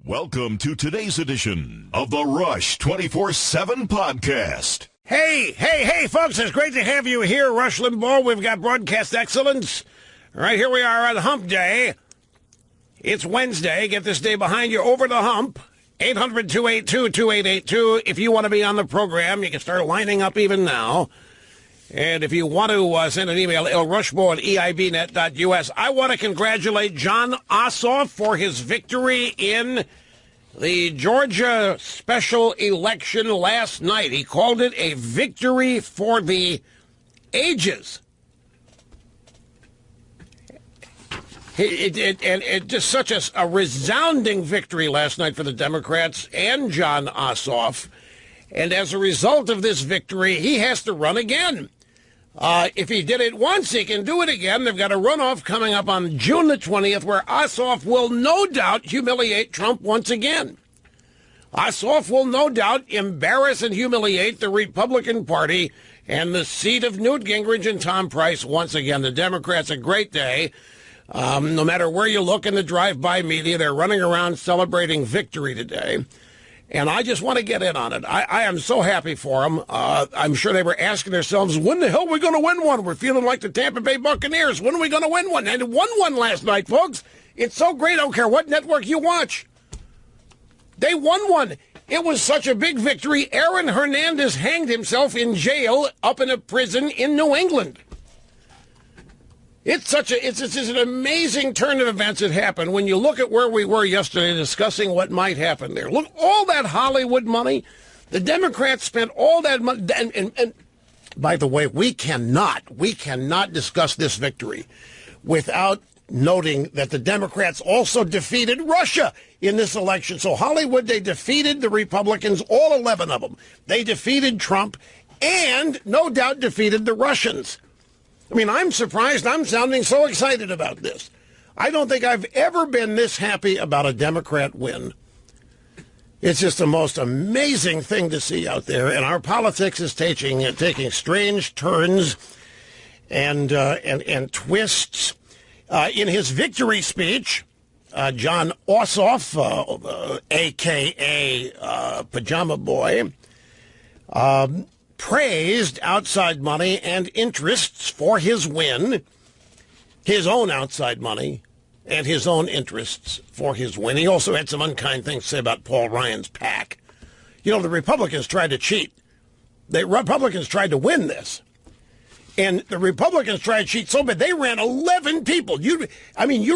Welcome to today's edition of the Rush 24/7 podcast. Hey, folks, it's great to have you here. Rush Limbaugh, we've got broadcast excellence. All right, here we are on Hump Day. It's Wednesday. Get this day behind you, over the hump. 800-282-2882. If you want to be on the program, you can start lining up even now. And if you want to send an email, lrushmore@eibnet.us. I want to congratulate Jon Ossoff for his victory in the Georgia special election last night. He called it a victory for the ages. It just such a resounding victory last night for the Democrats and Jon Ossoff. And as a result of this victory, he has to run again. If he did it once, he can do it again. They've got a runoff coming up on June the 20th where Ossoff will no doubt humiliate Trump once again. Ossoff will no doubt embarrass and humiliate the Republican Party and the seat of Newt Gingrich and Tom Price once again. The Democrats, a great day. No matter where you look in the drive-by media, they're running around celebrating victory today. And I just want to get in on it. I am so happy for them. I'm sure they were asking themselves, when the hell are we going to win one? We're feeling like the Tampa Bay Buccaneers. When are we going to win one? And won one last night, folks. It's so great. I don't care what network you watch. They won one. It was such a big victory. Aaron Hernandez hanged himself in jail up in a prison in New England. It's an amazing turn of events that happened when you look at where we were yesterday discussing what might happen there. Look, all that Hollywood money, the Democrats spent all that money. And by the way, we cannot discuss this victory without noting that the Democrats also defeated Russia in this election. So Hollywood, they defeated the Republicans, all 11 of them. They defeated Trump and no doubt defeated the Russians. I mean, I'm surprised I'm sounding so excited about this. I don't think I've ever been this happy about a Democrat win. It's just the most amazing thing to see out there, and our politics is taking strange turns and twists. In his victory speech, Jon Ossoff, a.k.a. Pajama Boy, praised outside money and interests for his win, his own outside money and his own interests for his win. He also had some unkind things to say about Paul Ryan's PAC. You know, the Republicans tried to cheat. The Republicans tried to win this. And the Republicans tried to cheat so bad, they ran 11 people. You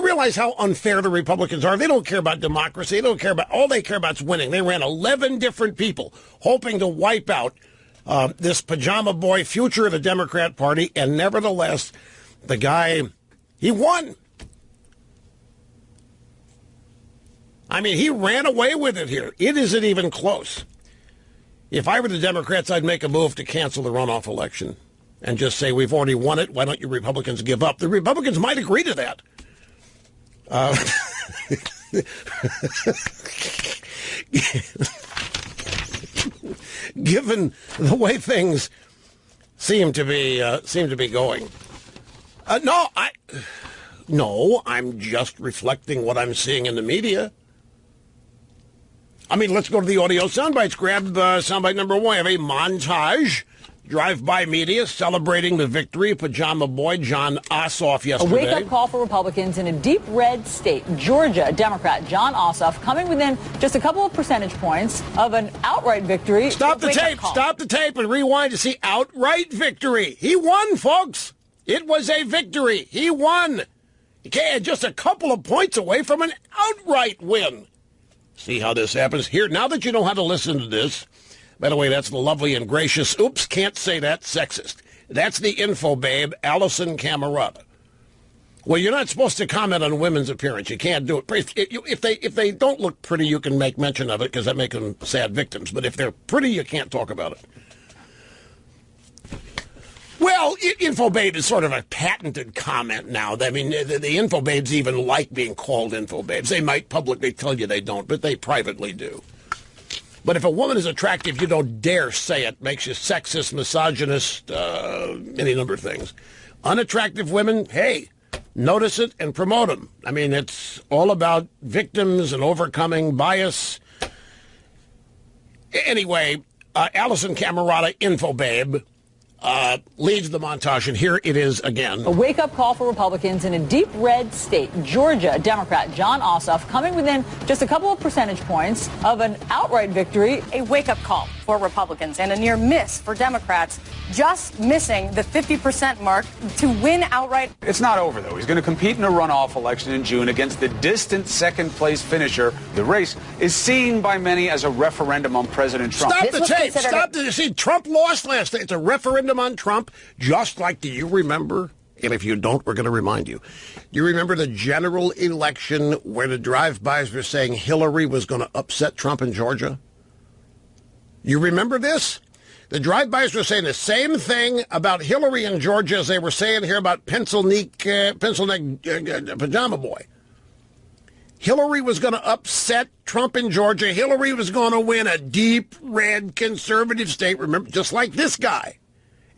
realize how unfair the Republicans are. They don't care about democracy. They don't care about, all they care about is winning. They ran 11 different people, hoping to wipe out this Pajama Boy future of the Democrat Party, and nevertheless, the guy, he won. I mean, he ran away with it here. It isn't even close. If I were the Democrats, I'd make a move to cancel the runoff election and just say, we've already won it. Why don't you Republicans give up? The Republicans might agree to that. Given the way things seem to be going. No, I'm just reflecting what I'm seeing in the media. I mean, let's go to the audio soundbites. Grab soundbite number one. I have a montage. Drive-by media celebrating the victory of Pajama Boy Jon Ossoff yesterday. A wake-up call for Republicans in a deep red state. Georgia Democrat Jon Ossoff coming within just a couple of percentage points of an outright victory. Stop the tape and rewind to see outright victory. He won, folks. It was a victory. He won. Okay, just a couple of points away from an outright win. See how this happens here. Now that you know how to listen to this, by the way, that's the lovely and gracious, oops, can't say that, sexist. That's the info babe, Allison Camerata. Well, you're not supposed to comment on women's appearance. You can't do it. If they don't look pretty, you can make mention of it because that makes them sad victims. But if they're pretty, you can't talk about it. Well, Infobabe is sort of a patented comment now. I mean, the Infobabes even like being called Infobabes. They might publicly tell you they don't, but they privately do. But if a woman is attractive, you don't dare say it. Makes you sexist, misogynist, any number of things. Unattractive women, hey, notice it and promote them. I mean, it's all about victims and overcoming bias. Anyway, Allison Camerata, Infobabe, leads the montage, and here it is again. A wake-up call for Republicans in a deep red state. Georgia Democrat Jon Ossoff coming within just a couple of percentage points of an outright victory. A wake-up call for Republicans and a near miss for Democrats, just missing the 50% mark to win outright. It's not over, though. He's going to compete in a runoff election in June against the distant second-place finisher. The race is seen by many as a referendum on President Trump. Stop the tape. Stop the... See, Trump lost last night. It's a referendum on Trump, just like, do you remember? And if you don't, we're going to remind you. You remember the general election where the drive-bys were saying Hillary was going to upset Trump in Georgia? You remember this? The drive-bys were saying the same thing about Hillary in Georgia as they were saying here about pencil neck pajama boy. Hillary was going to upset Trump in Georgia. Hillary was going to win a deep red conservative state, remember, just like this guy.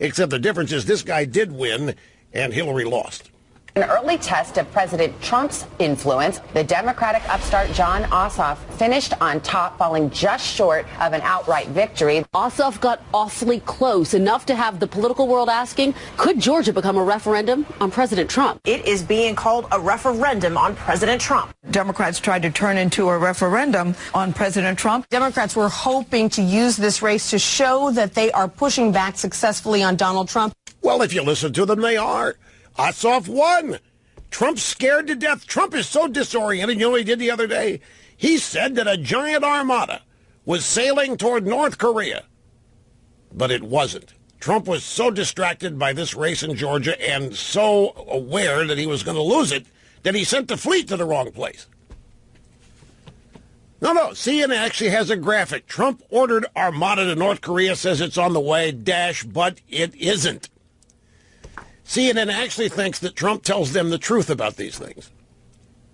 Except the difference is this guy did win and Hillary lost. An early test of President Trump's influence, the Democratic upstart Jon Ossoff finished on top, falling just short of an outright victory. Ossoff got awfully close, enough to have the political world asking, could Georgia become a referendum on President Trump? It is being called a referendum on President Trump. Democrats tried to turn into a referendum on President Trump. Democrats were hoping to use this race to show that they are pushing back successfully on Donald Trump. Well, if you listen to them, they are. Ossoff won. Trump's scared to death. Trump is so disoriented. You know what he did the other day? He said that a giant armada was sailing toward North Korea. But it wasn't. Trump was so distracted by this race in Georgia and so aware that he was going to lose it that he sent the fleet to the wrong place. No, CNN actually has a graphic. Trump ordered armada to North Korea, says it's on the way, but it isn't. CNN actually thinks that Trump tells them the truth about these things.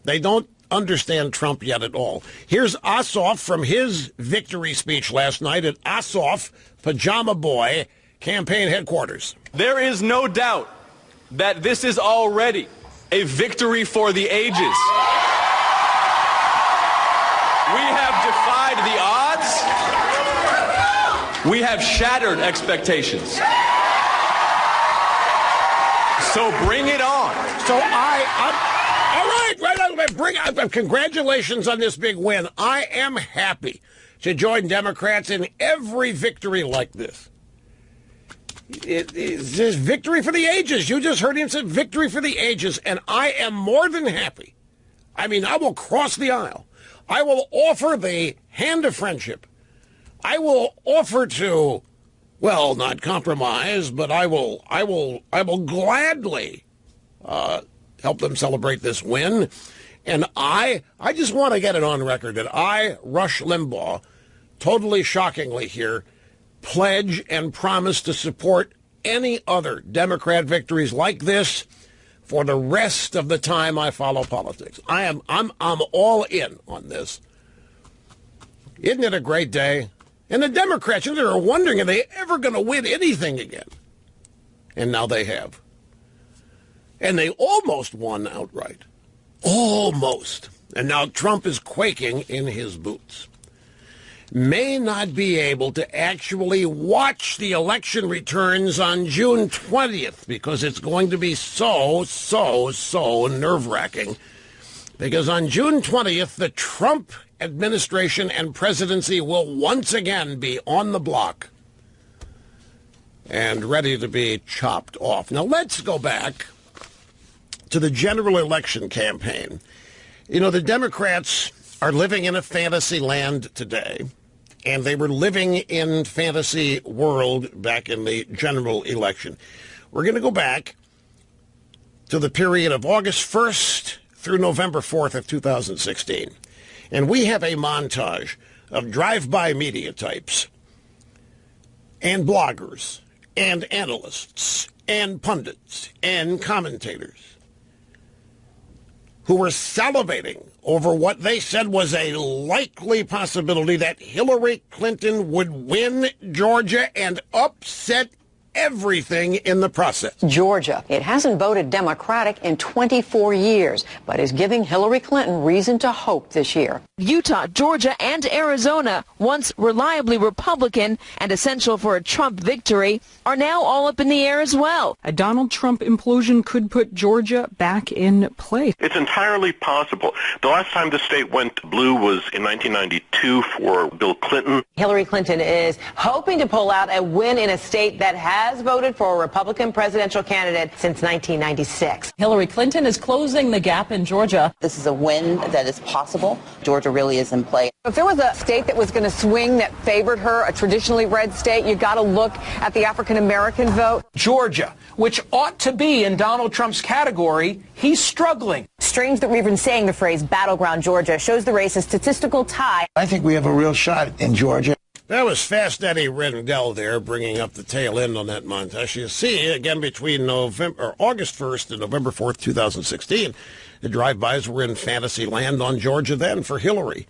They don't understand Trump yet at all. Here's Ossoff from his victory speech last night at Ossoff Pajama Boy campaign headquarters. There is no doubt that this is already a victory for the ages. We have defied the odds. We have shattered expectations. So bring it on. So congratulations on this big win. I am happy to join Democrats in every victory like this. It's just victory for the ages. You just heard him say victory for the ages, and I am more than happy. I mean, I will cross the aisle. I will offer the hand of friendship. I will offer to, well, not compromise, but I will gladly help them celebrate this win. And I just want to get it on record that I, Rush Limbaugh, totally shockingly here, pledge and promise to support any other Democrat victories like this for the rest of the time I follow politics. I'm all in on this. Isn't it a great day? And the Democrats, they were wondering, are they ever going to win anything again? And now they have. And they almost won outright. Almost. And now Trump is quaking in his boots. May not be able to actually watch the election returns on June 20th because it's going to be so nerve-wracking. Because on June 20th, the Trump administration and presidency will once again be on the block and ready to be chopped off. Now, let's go back to the general election campaign. You know, the Democrats are living in a fantasy land today, and they were living in fantasy world back in the general election. We're going to go back to the period of August 1st through November 4th of 2016. And we have a montage of drive-by media types and bloggers and analysts and pundits and commentators who were salivating over what they said was a likely possibility that Hillary Clinton would win Georgia and upset everything in the process. Georgia. It hasn't voted Democratic in 24 years, but is giving Hillary Clinton reason to hope this year. Utah, Georgia, and Arizona, once reliably Republican and essential for a Trump victory, are now all up in the air as well. A Donald Trump implosion could put Georgia back in play. It's entirely possible. The last time the state went blue was in 1992 for Bill Clinton. Hillary Clinton is hoping to pull out a win in a state that has voted for a Republican presidential candidate since 1996. Hillary Clinton is closing the gap in Georgia. This is a win that is possible. Georgia really is in play. If there was a state that was going to swing that favored her, a traditionally red state, you got to look at the African-American vote. Georgia, which ought to be in Donald Trump's category, he's struggling. Strange that we're even saying the phrase battleground Georgia shows the race a statistical tie. I think we have a real shot in Georgia. That was Fast Eddie Rendell there, bringing up the tail end on that montage. You see, again, between August 1st and November 4th, 2016, the drive-bys were in fantasy land on Georgia then for Hillary.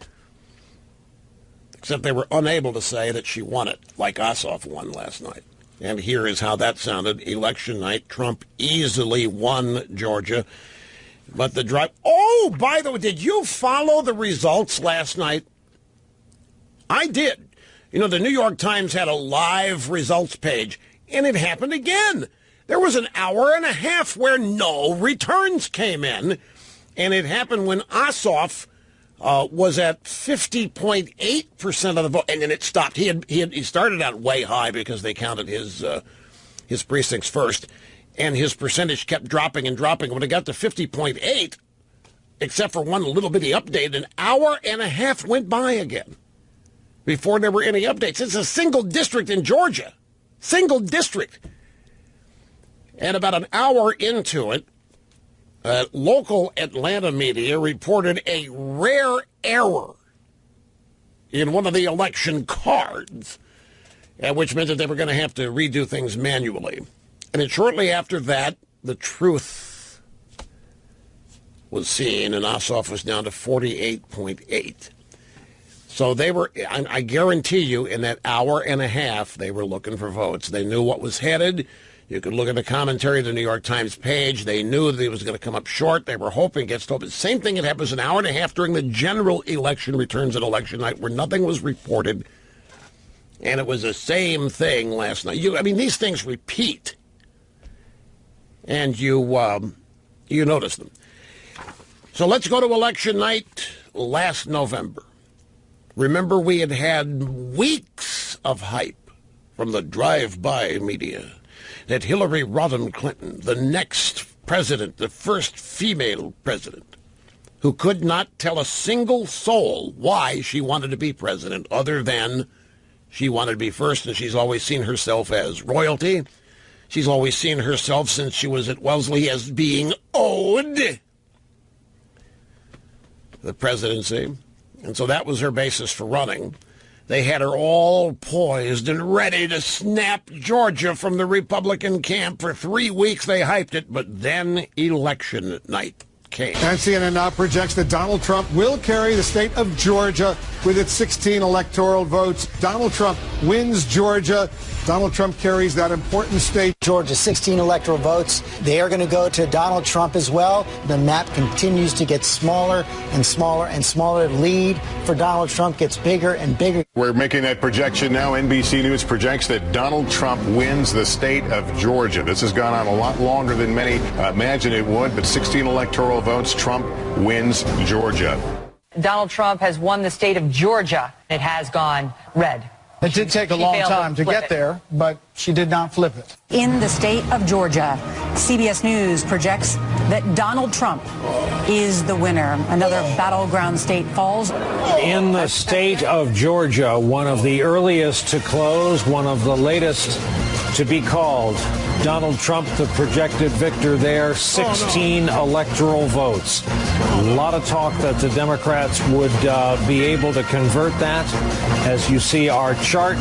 Except they were unable to say that she won it, like Ossoff won last night. And here is how that sounded. Election night, Trump easily won Georgia. But the drive... Oh, by the way, did you follow the results last night? I did. You know, the New York Times had a live results page, and it happened again. There was an hour and a half where no returns came in, and it happened when Ossoff was at 50.8% of the vote, and then it stopped. He started out way high because they counted his precincts first, and his percentage kept dropping and dropping. When it got to 50.8, except for one little bitty update, an hour and a half went by again before there were any updates. It's a single district in Georgia. Single district. And about an hour into it, local Atlanta media reported a rare error in one of the election cards, which meant that they were going to have to redo things manually. And then shortly after that, the truth was seen, and Ossoff was down to 48.8. So they were, I guarantee you, in that hour and a half, they were looking for votes. They knew what was headed. You could look at the commentary of the New York Times page. They knew that it was going to come up short. They were hoping it gets to. But same thing that happens an hour and a half during the general election returns at election night where nothing was reported. And it was the same thing last night. I mean, these things repeat. And you notice them. So let's go to election night last November. Remember, we had weeks of hype from the drive-by media that Hillary Rodham Clinton, the next president, the first female president, who could not tell a single soul why she wanted to be president other than she wanted to be first, and she's always seen herself as royalty. She's always seen herself since she was at Wellesley as being owed the presidency. And so that was her basis for running. They had her all poised and ready to snap Georgia from the Republican camp. For 3 weeks they hyped it, but then election night came. And CNN now projects that Donald Trump will carry the state of Georgia with its 16 electoral votes. Donald Trump wins Georgia. Donald Trump carries that important state. Georgia, 16 electoral votes. They are going to go to Donald Trump as well. The map continues to get smaller and smaller and smaller. Lead for Donald Trump gets bigger and bigger. We're making that projection now. NBC News projects that Donald Trump wins the state of Georgia. This has gone on a lot longer than many imagined it would, but 16 electoral votes, Trump wins Georgia. Donald Trump has won the state of Georgia. It has gone red. It did take a long time to get there, but she did not flip it. In the state of Georgia, CBS News projects that Donald Trump is the winner. Another battleground state falls. In the state of Georgia, one of the earliest to close, one of the latest to be called, Donald Trump, the projected victor there, 16 electoral votes. A lot of talk that the Democrats would be able to convert that. As you see our chart,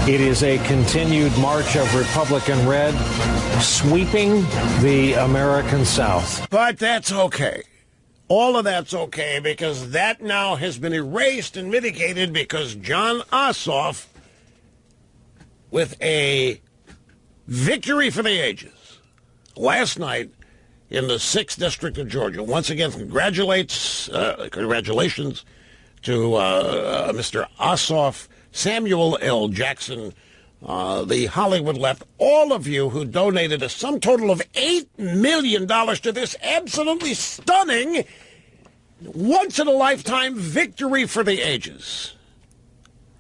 it is a continued march of Republican red sweeping the American South. But that's okay. All of that's okay because that now has been erased and mitigated because John Ossoff, with a Victory for the ages. Last night in the 6th District of Georgia. Once again, congratulations to Mr. Ossoff, Samuel L. Jackson, the Hollywood left, all of you who donated a sum total of $8 million to this absolutely stunning, once-in-a-lifetime victory for the ages.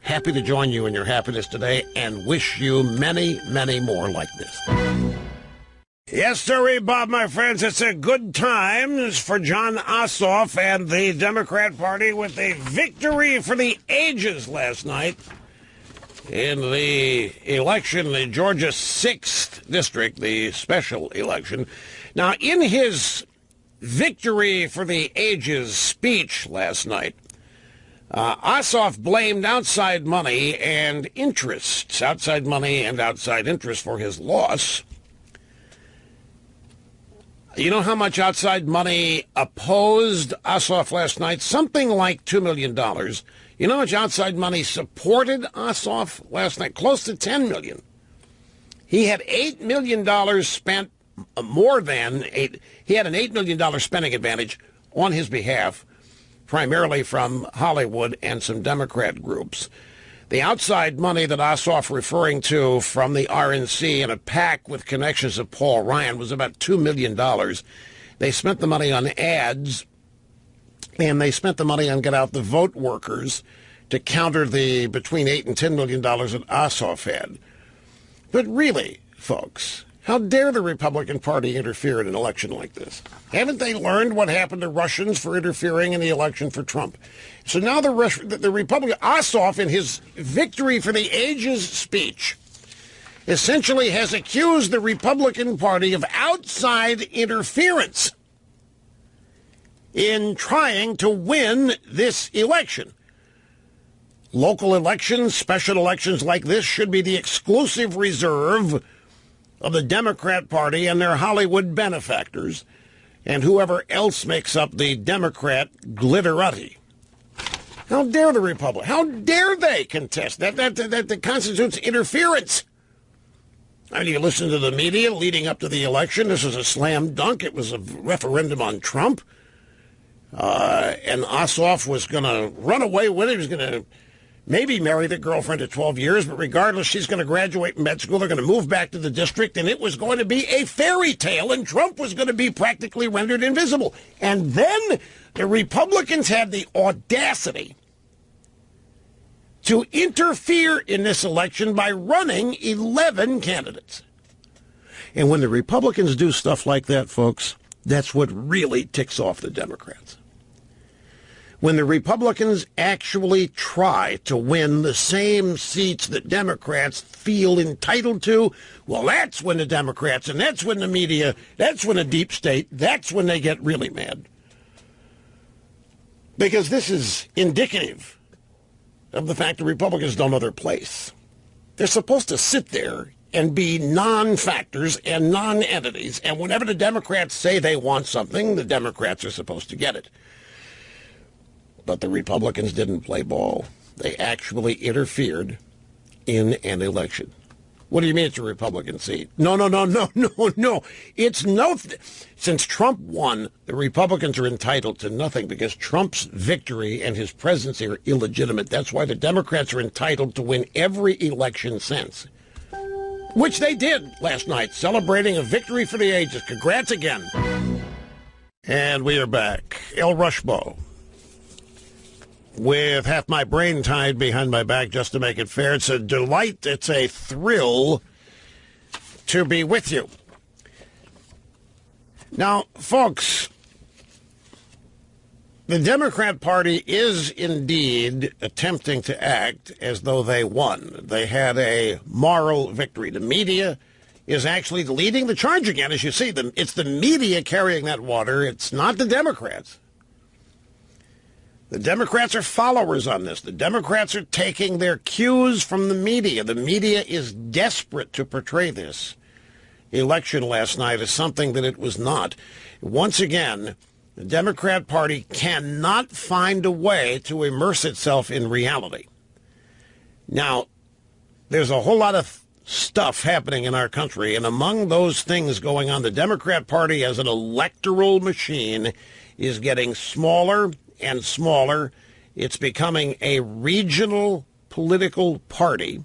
Happy to join you in your happiness today and wish you many, many more like this. Yes, sir, Bob, my friends, it's a good times for John Ossoff and the Democrat Party with a victory for the ages last night in the election, the Georgia 6th District, the special election. Now, in his victory for the ages speech last night, Ossoff blamed outside money and interests, outside money and outside interest for his loss. You know how much outside money opposed Ossoff last night? Something like $2 million. You know how much outside money supported Ossoff last night? Close to $10 million. He had $8 million spent, more than eight. He had an $8 million spending advantage on his behalf, primarily from Hollywood and some Democrat groups. The outside money that Ossoff referring to from the RNC and a PAC with connections of Paul Ryan was about $2 million. They spent the money on ads, and they spent the money on get out the vote workers to counter the between $8 and $10 million that Ossoff had. But really, folks, how dare the Republican Party interfere in an election like this? Haven't they learned what happened to Russians for interfering in the election for Trump? So now the Republican, Ossoff, in his victory for the ages speech, essentially has accused the Republican Party of outside interference in trying to win this election. Local elections, special elections like this should be the exclusive reserve of the Democrat Party and their Hollywood benefactors and whoever else makes up the Democrat glitterati. How dare the Republic? How dare they contest that? That constitutes interference. I mean, you listen to the media leading up to the election. This was a slam dunk. It was a referendum on Trump. And Ossoff was going to run away with it. He was going to maybe marry the girlfriend of 12 years, but regardless, she's going to graduate med school. They're going to move back to the district, and it was going to be a fairy tale, and Trump was going to be practically rendered invisible. And then the Republicans had the audacity to interfere in this election by running 11 candidates. And when the Republicans do stuff like that, folks, that's what really ticks off the Democrats. When the Republicans actually try to win the same seats that Democrats feel entitled to, well, that's when the Democrats, and that's when the media, that's when the deep state, that's when they get really mad. Because this is indicative of the fact the Republicans don't know their place. They're supposed to sit there and be non-factors and non-entities, and whenever the Democrats say they want something, the Democrats are supposed to get it. But the Republicans didn't play ball. They actually interfered in an election. What do you mean it's a Republican seat? No. It's no. Since Trump won, the Republicans are entitled to nothing because Trump's victory and his presidency are illegitimate. That's why the Democrats are entitled to win every election since, which they did last night, celebrating a victory for the ages. Congrats again. And we are back. El Rushbo. With half my brain tied behind my back just to make it fair. It's a delight, it's a thrill to be with you. Now, folks, the Democrat Party is indeed attempting to act as though they won. They had a moral victory. The media is actually leading the charge again, as you see. It's the media carrying that water. It's not the Democrats. The Democrats are followers on this. The Democrats are taking their cues from the media. The media is desperate to portray this election last night as something that it was not. Once again, the Democrat Party cannot find a way to immerse itself in reality. Now, there's a whole lot of stuff happening in our country, and among those things going on, the Democrat Party as an electoral machine is getting smaller and smaller. It's becoming a regional political party.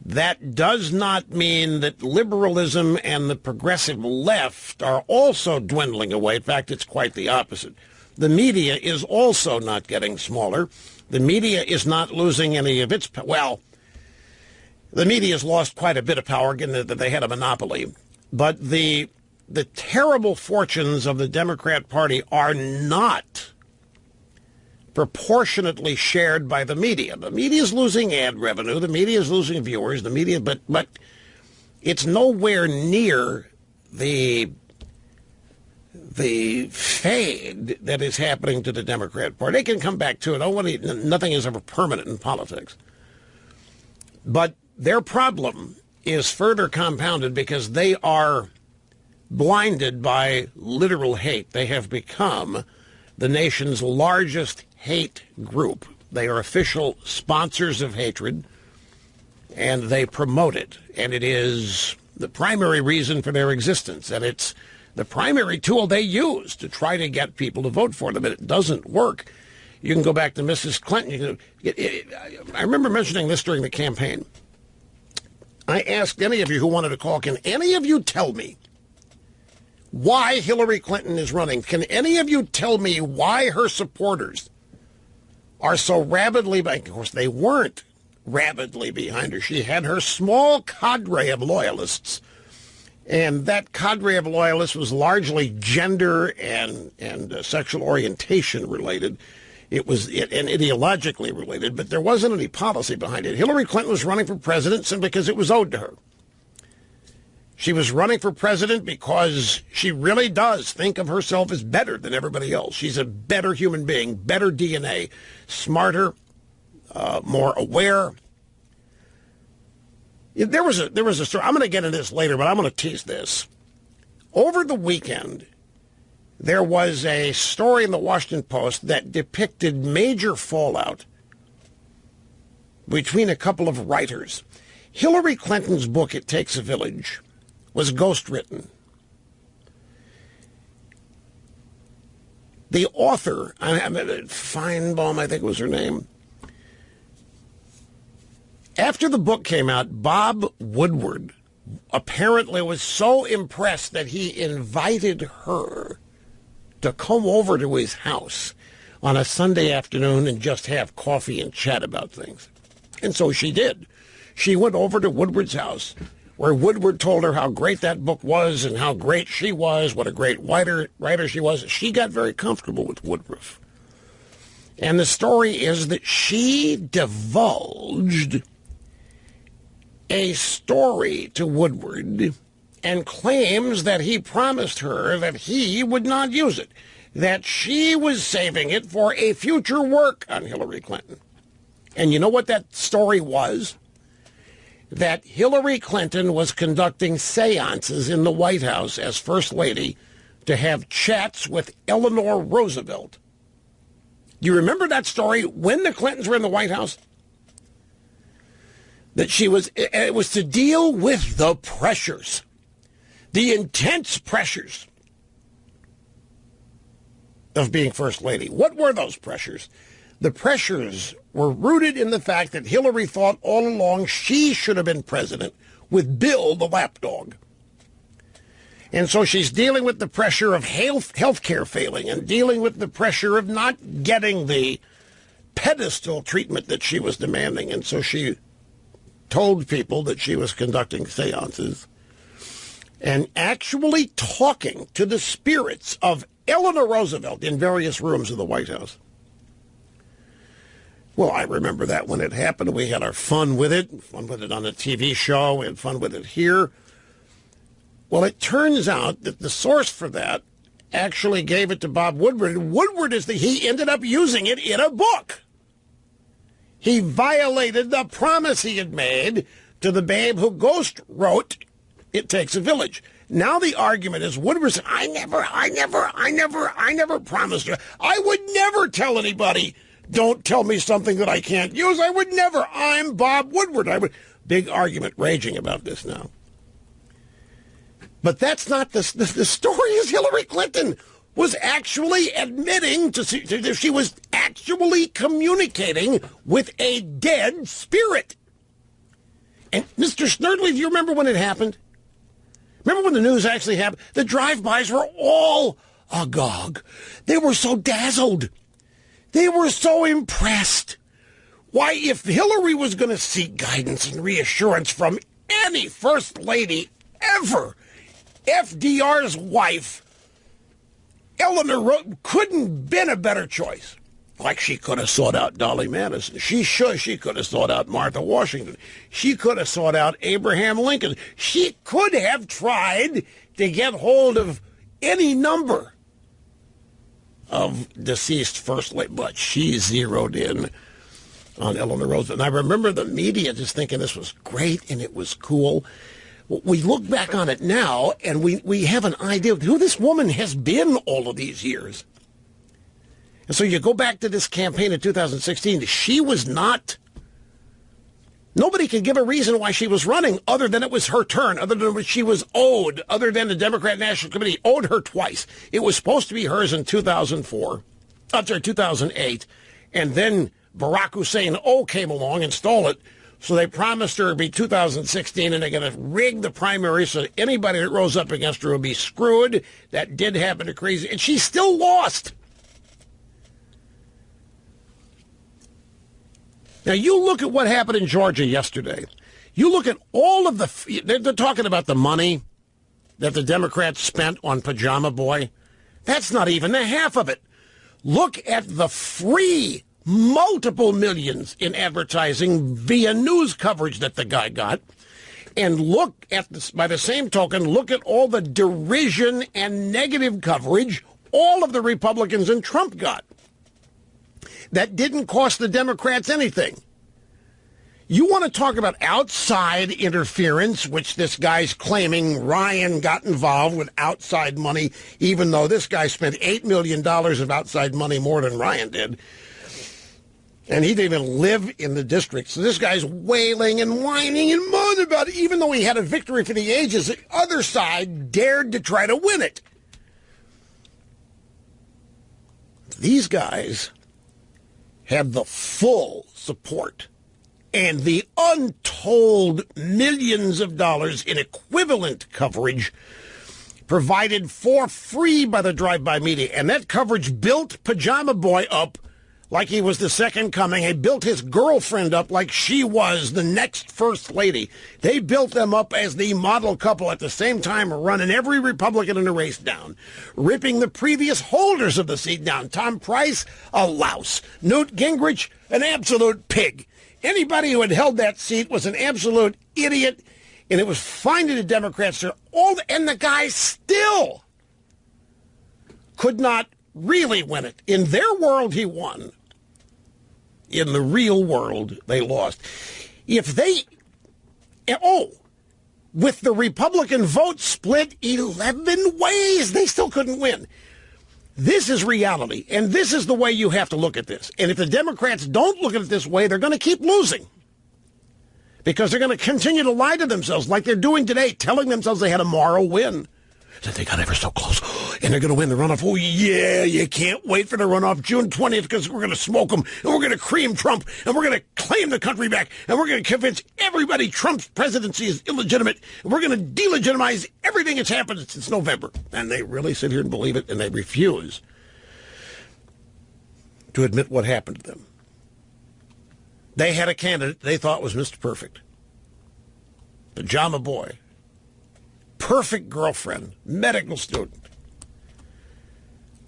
That does not mean that liberalism and the progressive left are also dwindling away. In fact, it's quite the opposite. The media is also not getting smaller. The media is not losing any of its power. Well, the media has lost quite a bit of power, given that they had a monopoly. But the terrible fortunes of the Democrat Party are not proportionately shared by the media. The media is losing ad revenue. The media is losing viewers. The media, but it's nowhere near the fade that is happening to the Democrat Party. They can come back to it. Nothing is ever permanent in politics. But their problem is further compounded because they are blinded by literal hate. They have become the nation's largest hate group. They are official sponsors of hatred, and they promote it. And it is the primary reason for their existence. And it's the primary tool they use to try to get people to vote for them. And it doesn't work. You can go back to Mrs. Clinton. I remember mentioning this during the campaign. I asked any of you who wanted to call, can any of you tell me why Hillary Clinton is running? Can any of you tell me why her supporters are so rabidly, of course they weren't rabidly behind her. She had her small cadre of loyalists, and that cadre of loyalists was largely gender and sexual orientation related. It was and ideologically related, but there wasn't any policy behind it. Hillary Clinton was running for president simply because it was owed to her. She was running for president because she really does think of herself as better than everybody else. She's a better human being, better DNA, smarter, more aware. There was a story. I'm going to get into this later, but I'm going to tease this. Over the weekend, there was a story in the Washington Post that depicted major fallout between a couple of writers. Hillary Clinton's book, It Takes a Village, was ghostwritten. The author, Feinbaum, I think was her name. After the book came out, Bob Woodward apparently was so impressed that he invited her to come over to his house on a Sunday afternoon and just have coffee and chat about things. And so she did. She went over to Woodward's house, where Woodward told her how great that book was and how great she was, what a great writer she was. She got very comfortable with Woodruff. And the story is that she divulged a story to Woodward and claims that he promised her that he would not use it, that she was saving it for a future work on Hillary Clinton. And you know what that story was? That Hillary Clinton was conducting seances in the White House as First Lady to have chats with Eleanor Roosevelt. Do you remember that story when the Clintons were in the White House? That it was to deal with the pressures, the intense pressures of being First Lady. What were those pressures? The pressures were rooted in the fact that Hillary thought all along she should have been president with Bill the lapdog. And so she's dealing with the pressure of health care failing and dealing with the pressure of not getting the pedestal treatment that she was demanding. And so she told people that she was conducting seances and actually talking to the spirits of Eleanor Roosevelt in various rooms of the White House. Well, I remember that when it happened. We had our fun with it on a TV show. We had fun with it here. Well, it turns out that the source for that actually gave it to Bob Woodward. And Woodward he ended up using it in a book. He violated the promise he had made to the babe who ghost wrote It Takes a Village. Now the argument is Woodward said, I never promised her. I would never tell anybody, don't tell me something that I can't use. I would never. I'm Bob Woodward. big argument raging about this now. But that's not the story. Is Hillary Clinton was actually admitting she was actually communicating with a dead spirit. And Mr. Snerdley, do you remember when it happened? Remember when the news actually happened? The drive-bys were all agog. They were so dazzled. They were so impressed. Why, if Hillary was going to seek guidance and reassurance from any first lady ever, FDR's wife, Eleanor Roosevelt, couldn't been a better choice. Like, she could have sought out Dolly Madison. She could have sought out Martha Washington. She could have sought out Abraham Lincoln. She could have tried to get hold of any number of deceased first lady, but she zeroed in on Eleanor Roosevelt. And I remember the media just thinking this was great and it was cool. We look back on it now, and we have an idea of who this woman has been all of these years. And so you go back to this campaign in 2016, she was not... Nobody could give a reason why she was running other than it was her turn, other than what she was owed, other than the Democrat National Committee owed her twice. It was supposed to be hers in 2008, and then Barack Hussein came along and stole it. So they promised her it would be 2016, and they're going to rig the primary so that anybody that rose up against her will be screwed. That did happen to crazy, and she still lost. Now, you look at what happened in Georgia yesterday. You look at all of they're talking about the money that the Democrats spent on Pajama Boy. That's not even the half of it. Look at the free multiple millions in advertising via news coverage that the guy got. And look at this, by the same token, look at all the derision and negative coverage all of the Republicans and Trump got. That didn't cost the Democrats anything. You want to talk about outside interference, which this guy's claiming Ryan got involved with outside money, even though this guy spent $8 million of outside money more than Ryan did. And he didn't even live in the district. So this guy's wailing and whining and moaning about it, even though he had a victory for the ages. The other side dared to try to win it. These guys have the full support and the untold millions of dollars in equivalent coverage provided for free by the drive-by media. And that coverage built Pajama Boy up like he was the second coming. He built his girlfriend up like she was the next first lady. They built them up as the model couple at the same time, running every Republican in the race down, ripping the previous holders of the seat down. Tom Price, a louse. Newt Gingrich, an absolute pig. Anybody who had held that seat was an absolute idiot, and it was fine to the Democrats. And the guy still could not really win it. In their world, he won. In the real world, they lost. With the Republican vote split 11 ways, they still couldn't win. This is reality, and this is the way you have to look at this. And if the Democrats don't look at it this way, they're going to keep losing. Because they're going to continue to lie to themselves like they're doing today, telling themselves they had a moral win. That they got ever so close, and they're going to win the runoff. Oh, yeah, you can't wait for the runoff June 20th because we're going to smoke them, and we're going to cream Trump, and we're going to claim the country back, and we're going to convince everybody Trump's presidency is illegitimate, and we're going to delegitimize everything that's happened since November. And they really sit here and believe it, and they refuse to admit what happened to them. They had a candidate they thought was Mr. Perfect. Pajama Boy. Perfect girlfriend, medical student.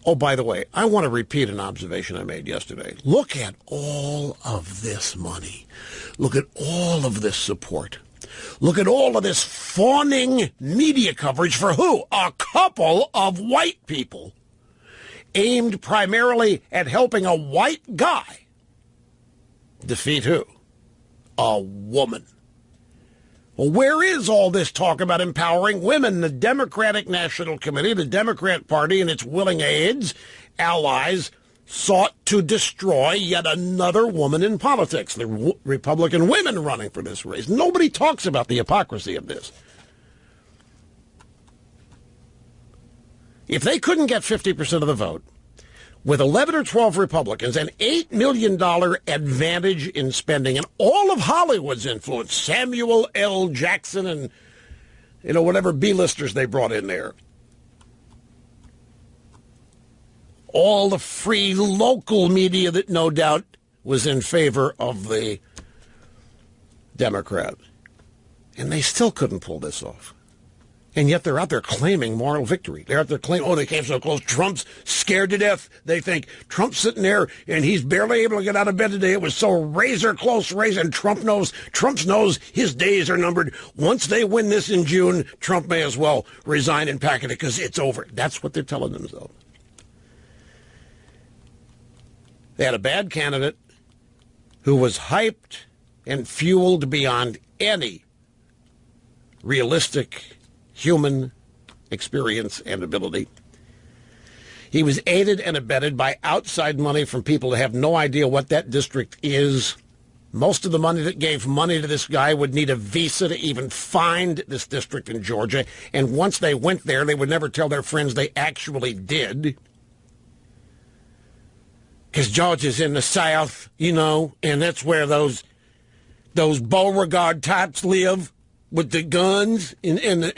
Oh, by the way, I want to repeat an observation I made yesterday. Look at all of this money. Look at all of this support. Look at all of this fawning media coverage for who? A couple of white people aimed primarily at helping a white guy defeat who? A woman. Well, where is all this talk about empowering women? The Democratic National Committee, the Democrat Party, and its willing aides, allies, sought to destroy yet another woman in politics, the Republican women running for this race. Nobody talks about the hypocrisy of this. If they couldn't get 50% of the vote, with 11 or 12 Republicans, an $8 million advantage in spending, and all of Hollywood's influence, Samuel L. Jackson and, whatever B-listers they brought in there, all the free local media that no doubt was in favor of the Democrat. And they still couldn't pull this off. And yet they're out there claiming moral victory. They're out there claiming, they came so close. Trump's scared to death. They think Trump's sitting there and he's barely able to get out of bed today. It was so razor close race, and Trump knows his days are numbered. Once they win this in June, Trump may as well resign and pack it because it's over. That's what they're telling themselves. They had a bad candidate who was hyped and fueled beyond any realistic human experience and ability. He was aided and abetted by outside money from people who have no idea what that district is. Most of the money that gave money to this guy would need a visa to even find this district in Georgia. And once they went there, they would never tell their friends they actually did. Because Georgia's in the South, and that's where those Beauregard types live with the guns and the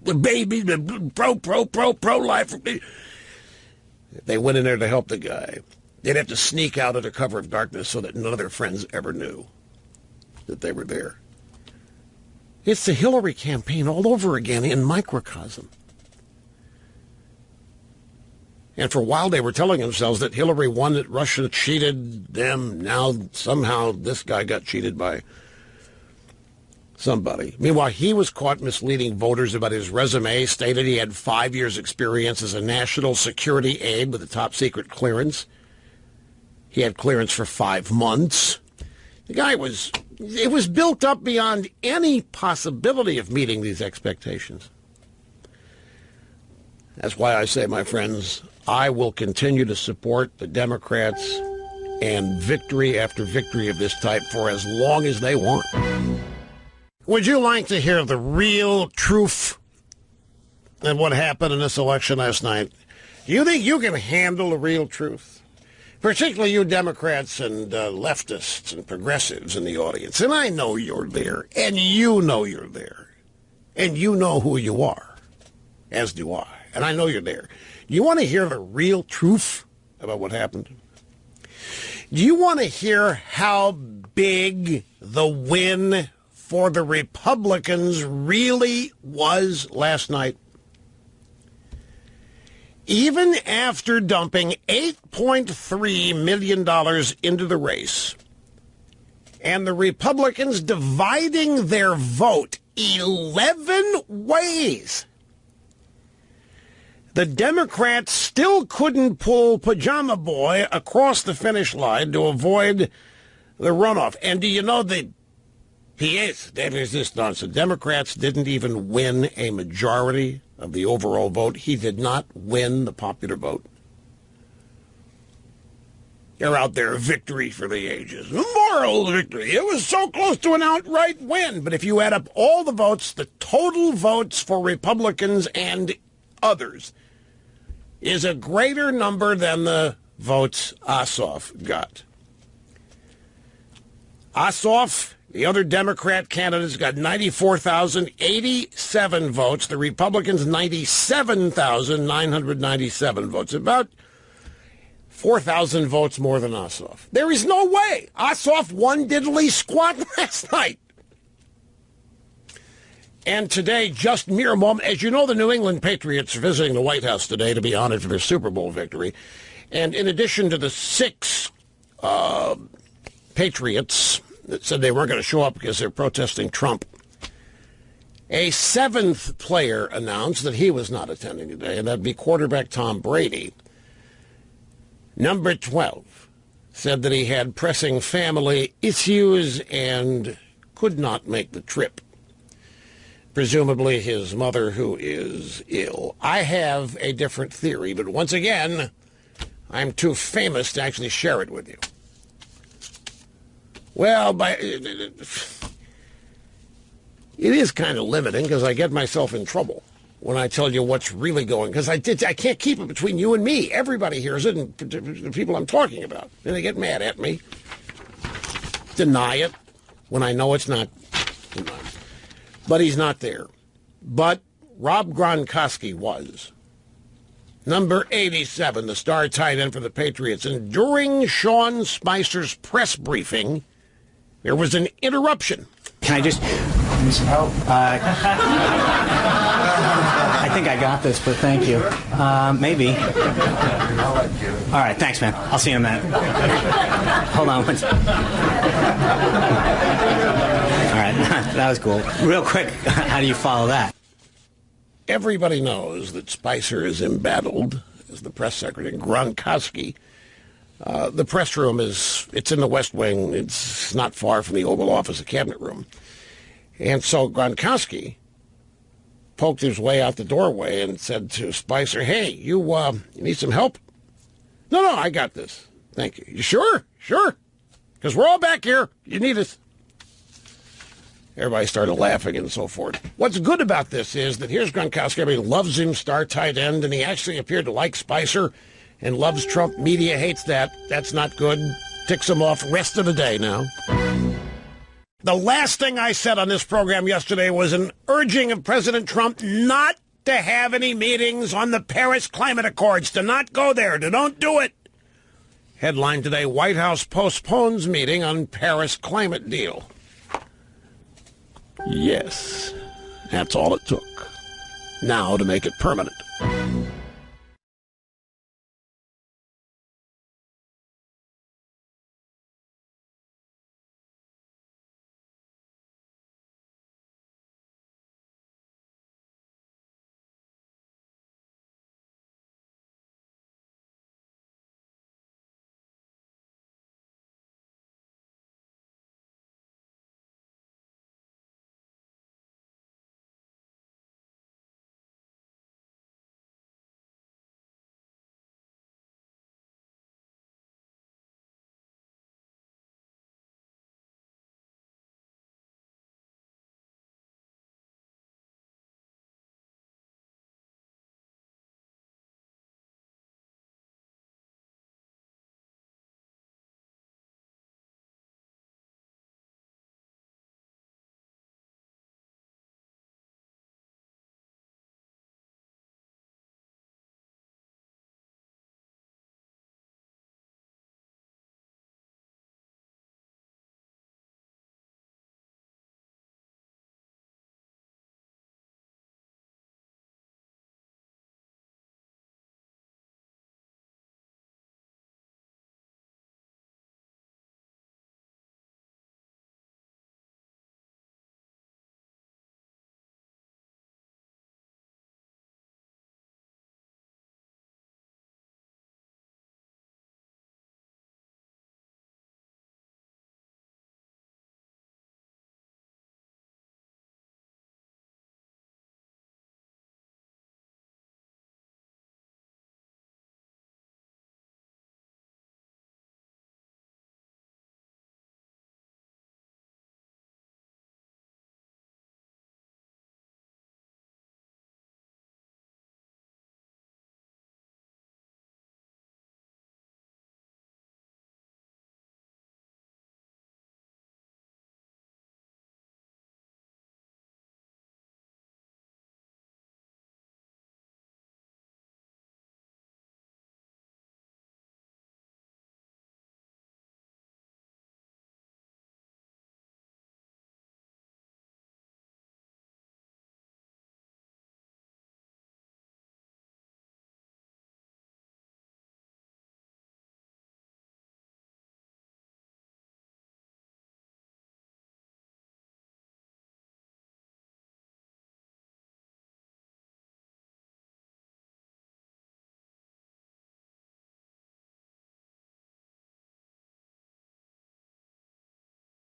babies, the pro-life. They went in there to help the guy. They'd have to sneak out under cover of darkness so that none of their friends ever knew that they were there. It's the Hillary campaign all over again in microcosm. And for a while they were telling themselves that Hillary won, that Russia cheated them. Now somehow this guy got cheated by somebody. Meanwhile, he was caught misleading voters about his resume, stated he had 5 years' experience as a national security aide with a top-secret clearance. He had clearance for 5 months. The guy it was built up beyond any possibility of meeting these expectations. That's why I say, my friends, I will continue to support the Democrats and victory after victory of this type for as long as they want. Would you like to hear the real truth of what happened in this election last night? Do you think you can handle the real truth? Particularly you Democrats and leftists and progressives in the audience. And I know you're there, and you know you're there, and you know who you are, as do I. And I know you're there. Do you want to hear the real truth about what happened? Do you want to hear how big the win for the Republicans really was last night? Even after dumping $8.3 million into the race, and the Republicans dividing their vote 11 ways, the Democrats still couldn't pull Pajama Boy across the finish line to avoid the runoff. And do you know that there's this nonsense. Democrats didn't even win a majority of the overall vote. He did not win the popular vote. They're out there, victory for the ages. Moral victory. It was so close to an outright win. But if you add up all the votes, the total votes for Republicans and others is a greater number than the votes Ossoff got. Ossoff, the other Democrat candidates, got 94,087 votes. The Republicans, 97,997 votes. About 4,000 votes more than Ossoff. There is no way Ossoff won diddly squat last night. And today, just mere moment, as you know, the New England Patriots are visiting the White House today to be honored for their Super Bowl victory. And in addition to the 6 Patriots that said they weren't going to show up because they're protesting Trump, a 7th player announced that he was not attending today, and that'd be quarterback Tom Brady. Number 12 said that he had pressing family issues and could not make the trip. presumably his mother, who is ill. I have a different theory, but once again, I'm too famous to actually share it with you. Well, it is kind of limiting because I get myself in trouble when I tell you what's really going, because I can't keep it between you and me. Everybody hears it, and the people I'm talking about, and they get mad at me, deny it when I know it's not. But he's not there. But Rob Gronkowski was. Number 87, the star tight end for the Patriots. And during Sean Spicer's press briefing, there was an interruption. Can I just... Need some help? I think I got this, but thank you. Maybe. I'll let you. All right, thanks, man. I'll see you in a minute. Hold on one second. All right, that was cool. Real quick, how do you follow that? Everybody knows that Spicer is embattled as the press secretary. Gronkowski, the press room it's in the West Wing. It's not far from the Oval Office, the cabinet room. And so Gronkowski poked his way out the doorway and said to Spicer, hey, you need some help? No, I got this. Thank you. You sure? Sure. Because we're all back here. You need us. Everybody started laughing and so forth. What's good about this is that here's Gronkowski. Everybody loves him, star tight end, and he actually appeared to like Spicer and loves Trump. Media hates that. That's not good. Ticks him off rest of the day now. The last thing I said on this program yesterday was an urging of President Trump not to have any meetings on the Paris Climate Accords, to not go there, to don't do it. Headline today, White House postpones meeting on Paris climate deal. Yes, that's all it took. Now to make it permanent.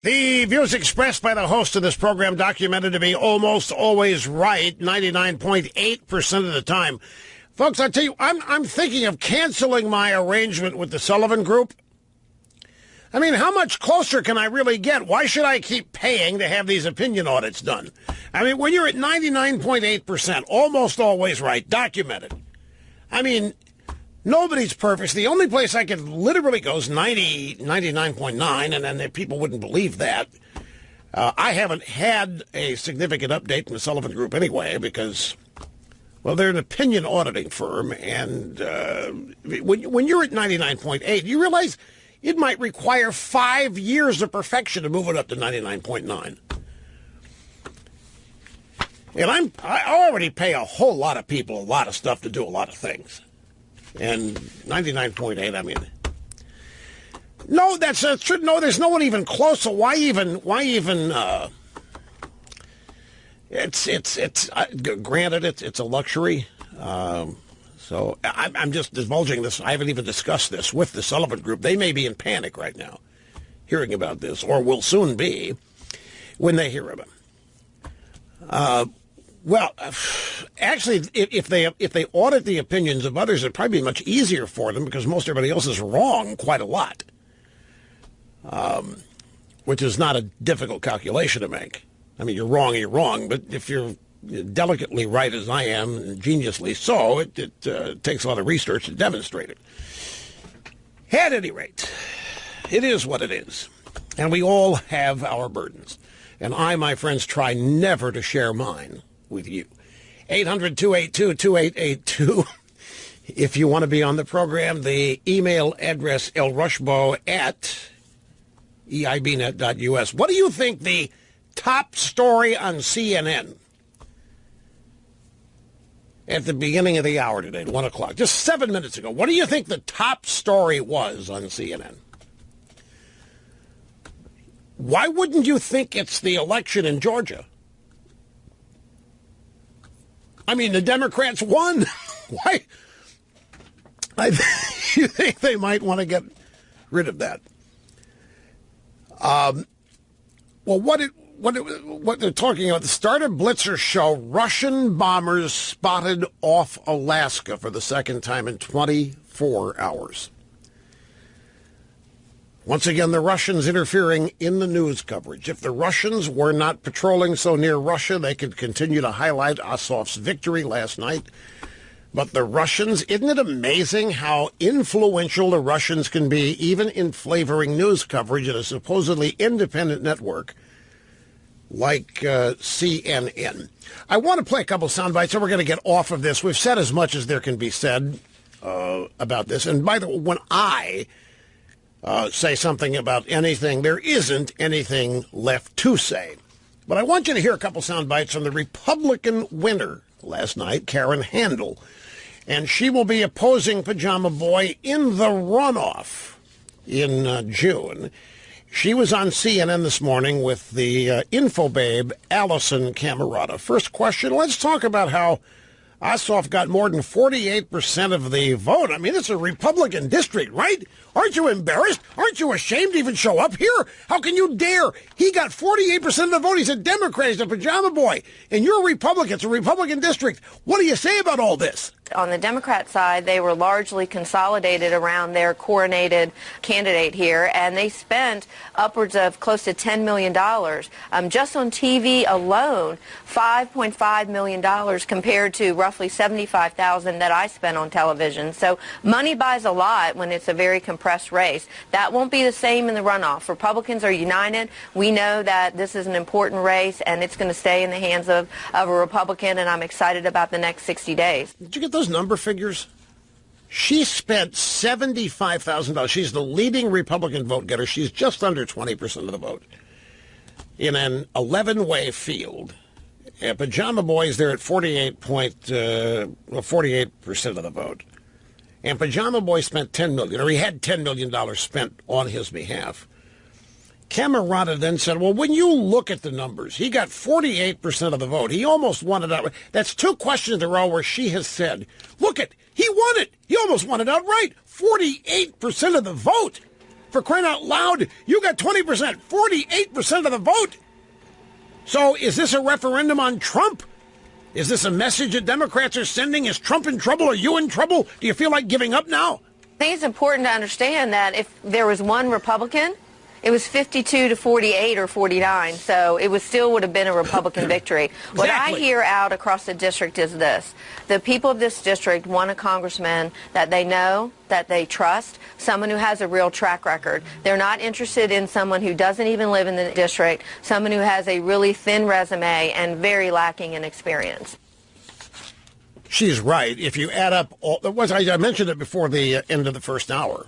The views expressed by the host of this program documented to be almost always right, 99.8% of the time. Folks, I tell you, I'm thinking of canceling my arrangement with the Sullivan Group. I mean, how much closer can I really get? Why should I keep paying to have these opinion audits done? I mean, when you're at 99.8%, almost always right, documented. I mean, nobody's perfect. The only place I could literally go is 99.9, and then people wouldn't believe that. I haven't had a significant update from the Sullivan Group anyway because, well, they're an opinion auditing firm, and when you're at 99.8, you realize it might require 5 years of perfection to move it up to 99.9. And I already pay a whole lot of people a lot of stuff to do a lot of things. And 99.8, I mean, no, that's true. No, there's no one even close. So why even? It's granted, it's a luxury. So I'm just divulging this. I haven't even discussed this with the Sullivan Group. They may be in panic right now, hearing about this, or will soon be when they hear of it. Well, actually, if they audit the opinions of others, it'd probably be much easier for them because most everybody else is wrong quite a lot, which is not a difficult calculation to make. I mean, you're wrong, but if you're delicately right as I am, and geniusly so, it takes a lot of research to demonstrate it. At any rate, it is what it is, and we all have our burdens. And I, my friends, try never to share mine with you. 800-282-2882. If you want to be on the program, the email address lrushbo@eibnet.us. What do you think the top story on CNN at the beginning of the hour today, at 1 o'clock, just 7 minutes ago? What do you think the top story was on CNN? Why wouldn't you think it's the election in Georgia? I mean, the Democrats won. Why? You think they might want to get rid of that? Well, what they're talking about, the Starter Blitzer show, Russian bombers spotted off Alaska for the second time in 24 hours. Once again, the Russians interfering in the news coverage. If the Russians were not patrolling so near Russia, they could continue to highlight Azov's victory last night. But the Russians, isn't it amazing how influential the Russians can be, even in flavoring news coverage at a supposedly independent network like CNN? I want to play a couple sound bites, and we're going to get off of this. We've said as much as there can be said about this. And by the way, when I say something about anything, there isn't anything left to say. But I want you to hear a couple sound bites from the Republican winner last night, Karen Handel. And she will be opposing Pajama Boy in the runoff in June. She was on CNN this morning with the info babe, Allison Camerata. First question, let's talk about how Ossoff got more than 48% of the vote. I mean, it's a Republican district, right? Aren't you embarrassed? Aren't you ashamed to even show up here? How can you dare? He got 48% of the vote. He's a Democrat. He's a Pajama Boy. And you're a Republican. It's a Republican district. What do you say about all this? On the Democrat side, they were largely consolidated around their coronated candidate here, and they spent upwards of close to $10 million. Just on TV alone, $5.5 million compared to roughly $75,000 that I spent on television. So money buys a lot when it's a very compressed race. That won't be the same in the runoff. Republicans are united. We know that this is an important race, and it's going to stay in the hands of a Republican, and I'm excited about the next 60 days. Did you get those number figures? She spent $75,000. She's the leading Republican vote getter. She's just under 20% of the vote in an 11-way field. Pajama Boy's there at 48% of the vote. And Pajama Boy spent $10 million, or he had $10 million spent on his behalf. Camerata then said, well, when you look at the numbers, he got 48% of the vote. He almost won it outright. That's two questions in a row where she has said, look it, he won it. He almost won it outright. 48% of the vote. For crying out loud, you got 20%, 48% of the vote. So is this a referendum on Trump? Is this a message that Democrats are sending? Is Trump in trouble? Are you in trouble? Do you feel like giving up now? I think it's important to understand that if there was one Republican, it was 52 to 48 or 49, so it still would have been a Republican victory. Exactly. What I hear out across the district is this. The people of this district want a congressman that they know, that they trust, someone who has a real track record. They're not interested in someone who doesn't even live in the district, someone who has a really thin resume and very lacking in experience. She's right. If you add up all, I mentioned it before the end of the first hour.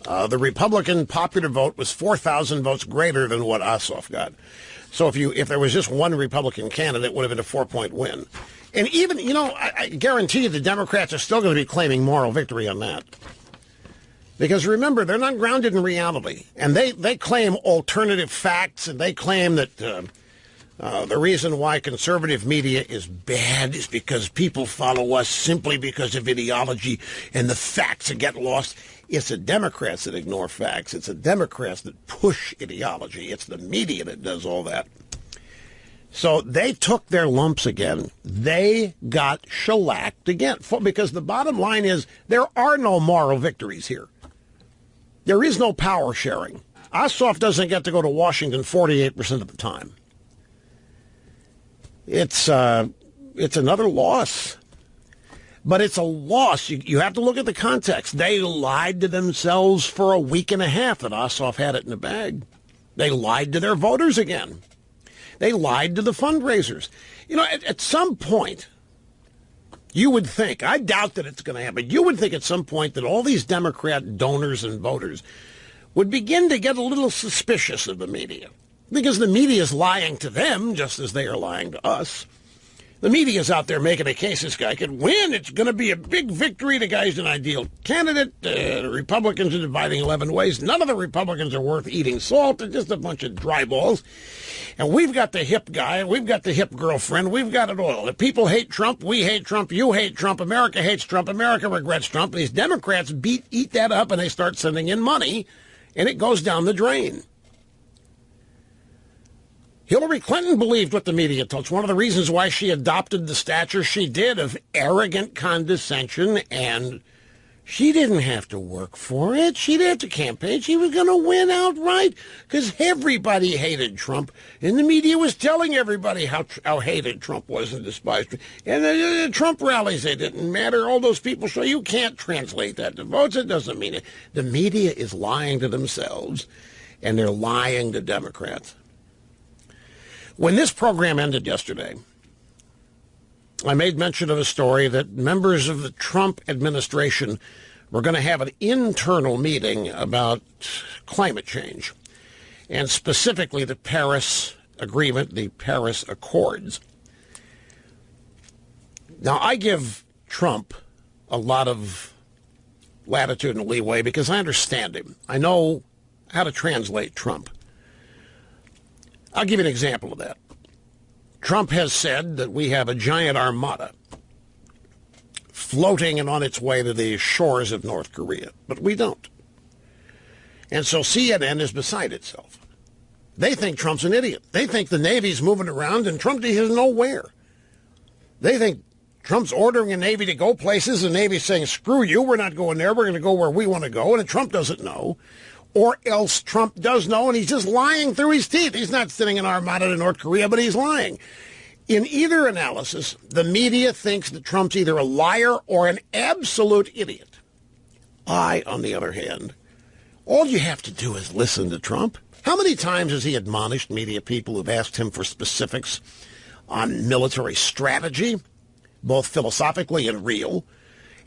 The Republican popular vote was 4,000 votes greater than what Ossoff got. So if there was just one Republican candidate, it would have been a 4-point win. And even, I guarantee you the Democrats are still going to be claiming moral victory on that. Because remember, they're not grounded in reality. And they claim alternative facts, and they claim that the reason why conservative media is bad is because people follow us simply because of ideology and the facts that get lost. It's the Democrats that ignore facts. It's the Democrats that push ideology. It's the media that does all that. So they took their lumps again. They got shellacked again. Because the bottom line is there are no moral victories here. There is no power sharing. Ossoff doesn't get to go to Washington 48% of the time. It's another loss. But it's a loss. You have to look at the context. They lied to themselves for a week and a half that Ossoff had it in the bag. They lied to their voters again. They lied to the fundraisers. At some point, you would think, I doubt that it's going to happen, you would think at some point that all these Democrat donors and voters would begin to get a little suspicious of the media. Because the media is lying to them just as they are lying to us. The media's out there making a case this guy could win. It's going to be a big victory. The guy's an ideal candidate. The Republicans are dividing 11 ways. None of the Republicans are worth eating salt. They're just a bunch of dry balls. And we've got the hip guy. We've got the hip girlfriend. We've got it all. The people hate Trump. We hate Trump. You hate Trump. America hates Trump. America regrets Trump. These Democrats eat that up, and they start sending in money, and it goes down the drain. Hillary Clinton believed what the media told. It's one of the reasons why she adopted the stature she did of arrogant condescension, and she didn't have to work for it. She didn't have to campaign. She was going to win outright because everybody hated Trump, and the media was telling everybody how hated Trump was and despised. And the Trump rallies, they didn't matter. All those people show you can't translate that to votes. It doesn't mean it. The media is lying to themselves, and they're lying to Democrats. When this program ended yesterday, I made mention of a story that members of the Trump administration were going to have an internal meeting about climate change, and specifically the Paris Agreement, the Paris Accords. Now, I give Trump a lot of latitude and leeway because I understand him. I know how to translate Trump. I'll give you an example of that. Trump has said that we have a giant armada floating and on its way to the shores of North Korea, but we don't. And so CNN is beside itself. They think Trump's an idiot. They think the Navy's moving around and Trump doesn't know where. They think Trump's ordering a Navy to go places, and the Navy's saying, screw you, we're not going there, we're going to go where we want to go, and Trump doesn't know. Or else Trump does know, and he's just lying through his teeth. He's not sending an armada to North Korea, but he's lying. In either analysis, the media thinks that Trump's either a liar or an absolute idiot. I, on the other hand, all you have to do is listen to Trump. How many times has he admonished media people who've asked him for specifics on military strategy, both philosophically and real?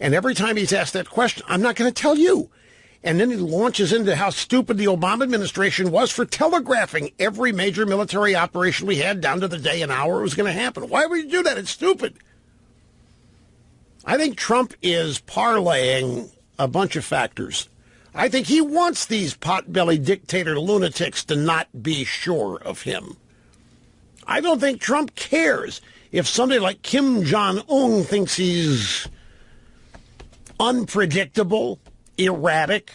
And every time he's asked that question, I'm not going to tell you. And then he launches into how stupid the Obama administration was for telegraphing every major military operation we had down to the day and hour it was going to happen. Why would you do that? It's stupid. I think Trump is parlaying a bunch of factors. I think he wants these pot-bellied dictator lunatics to not be sure of him. I don't think Trump cares if somebody like Kim Jong-un thinks he's unpredictable, erratic.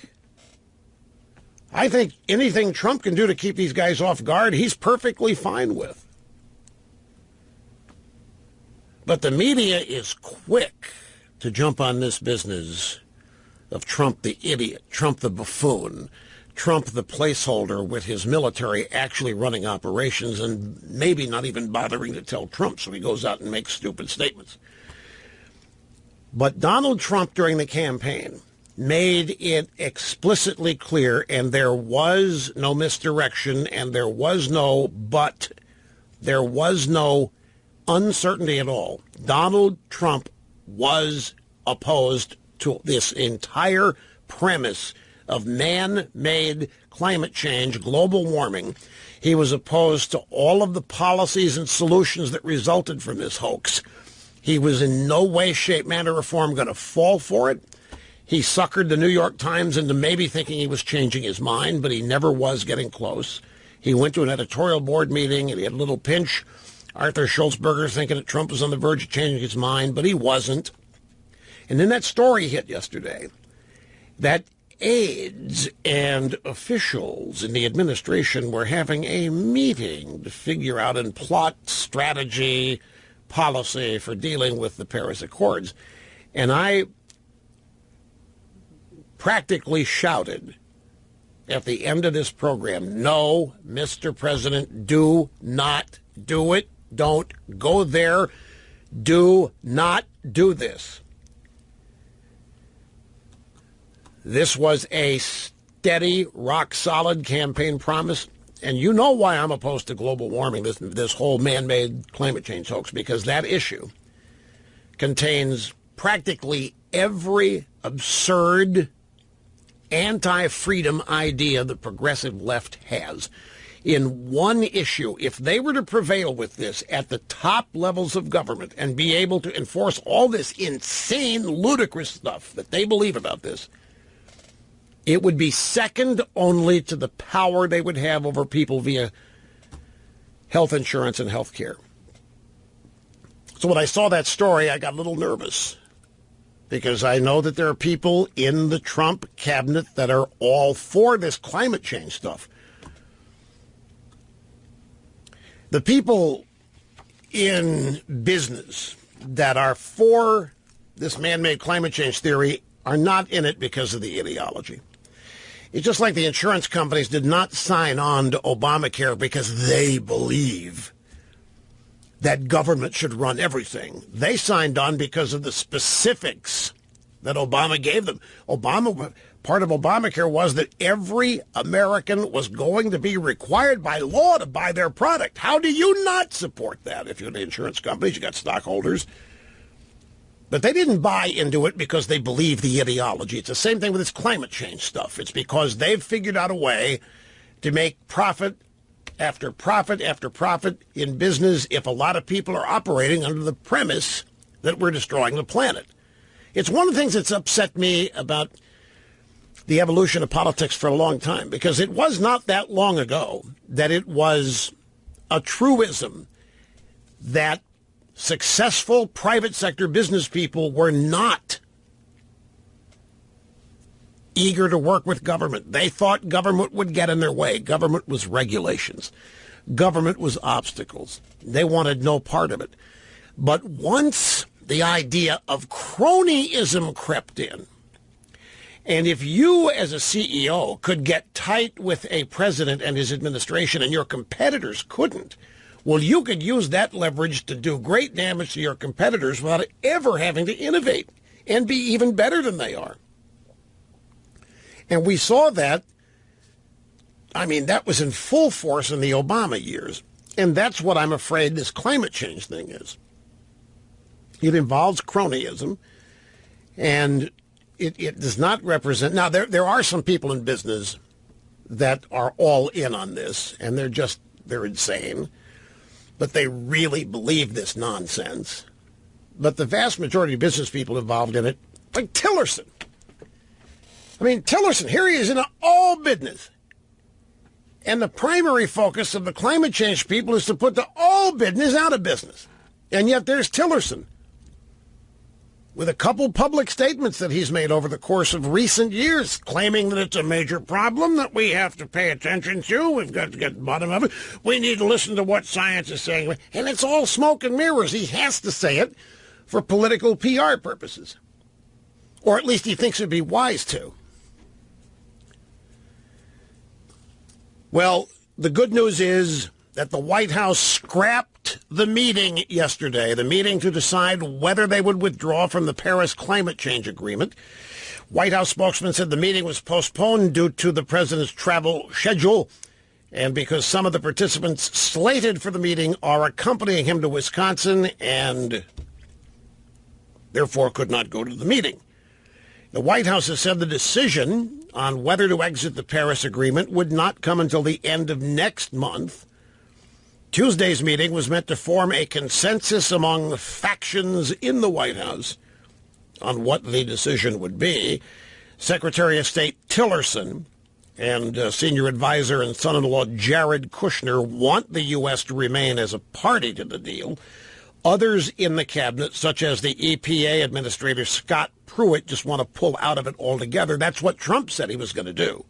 I think anything Trump can do to keep these guys off guard, he's perfectly fine with. But the media is quick to jump on this business of Trump the idiot, Trump the buffoon, Trump the placeholder with his military actually running operations and maybe not even bothering to tell Trump, so he goes out and makes stupid statements. But Donald Trump during the campaign made it explicitly clear, and there was no misdirection, and there was no uncertainty at all. Donald Trump was opposed to this entire premise of man-made climate change, global warming. He was opposed to all of the policies and solutions that resulted from this hoax. He was in no way, shape, manner, or form going to fall for it. He suckered the New York Times into maybe thinking he was changing his mind, but he never was getting close. He went to an editorial board meeting, and he had a little pinch. Arthur Schultzberger thinking that Trump was on the verge of changing his mind, but he wasn't. And then that story hit yesterday that aides and officials in the administration were having a meeting to figure out and plot strategy, policy for dealing with the Paris Accords. And I practically shouted at the end of this program, no, Mr. President, do not do it. Don't go there. Do not do this. This was a steady, rock-solid campaign promise. And you know why I'm opposed to global warming, this whole man-made climate change hoax, because that issue contains practically every absurd anti-freedom idea the progressive left has. In one issue, if they were to prevail with this at the top levels of government and be able to enforce all this insane, ludicrous stuff that they believe about this, it would be second only to the power they would have over people via health insurance and health care. So when I saw that story, I got a little nervous because I know that there are people in the Trump cabinet that are all for this climate change stuff. The people in business that are for this man-made climate change theory are not in it because of the ideology. It's just like the insurance companies did not sign on to Obamacare because they believe that government should run everything. They signed on because of the specifics that Obama gave them. Part of Obamacare was that every American was going to be required by law to buy their product. How do you not support that? If you're the insurance companies, you got stockholders. But they didn't buy into it because they believe the ideology. It's the same thing with this climate change stuff. It's because they've figured out a way to make profit after profit after profit in business if a lot of people are operating under the premise that we're destroying the planet. It's one of the things that's upset me about the evolution of politics for a long time, because it was not that long ago that it was a truism that successful private sector business people were not eager to work with government. They thought government would get in their way. Government was regulations. Government was obstacles. They wanted no part of it. But once the idea of cronyism crept in, and if you as a CEO could get tight with a president and his administration and your competitors couldn't, well, you could use that leverage to do great damage to your competitors without ever having to innovate and be even better than they are. And we saw that, that was in full force in the Obama years. And that's what I'm afraid this climate change thing is. It involves cronyism, and it does not represent... Now, there are some people in business that are all in on this, and they're insane. But they really believe this nonsense. But the vast majority of business people involved in it, like Tillerson. Tillerson, here he is in all business. And the primary focus of the climate change people is to put the all business out of business. And yet there's Tillerson. with a couple public statements that he's made over the course of recent years, claiming that it's a major problem that we have to pay attention to. We've got to get to the bottom of it. We need to listen to what science is saying. And it's all smoke and mirrors. He has to say it for political PR purposes. Or at least he thinks it'd be wise to. Well, the good news is that the White House scrapped the meeting yesterday, the meeting to decide whether they would withdraw from the Paris climate change agreement. White House spokesman said the meeting was postponed due to the president's travel schedule and because some of the participants slated for the meeting are accompanying him to Wisconsin and therefore could not go to the meeting. The White House has said the decision on whether to exit the Paris agreement would not come until the end of next month. Tuesday's meeting was meant to form a consensus among the factions in the White House on what the decision would be. Secretary of State Tillerson and senior advisor and son-in-law Jared Kushner want the U.S. to remain as a party to the deal. Others in the cabinet, such as the EPA Administrator Scott Pruitt, just want to pull out of it altogether. That's what Trump said he was going to do.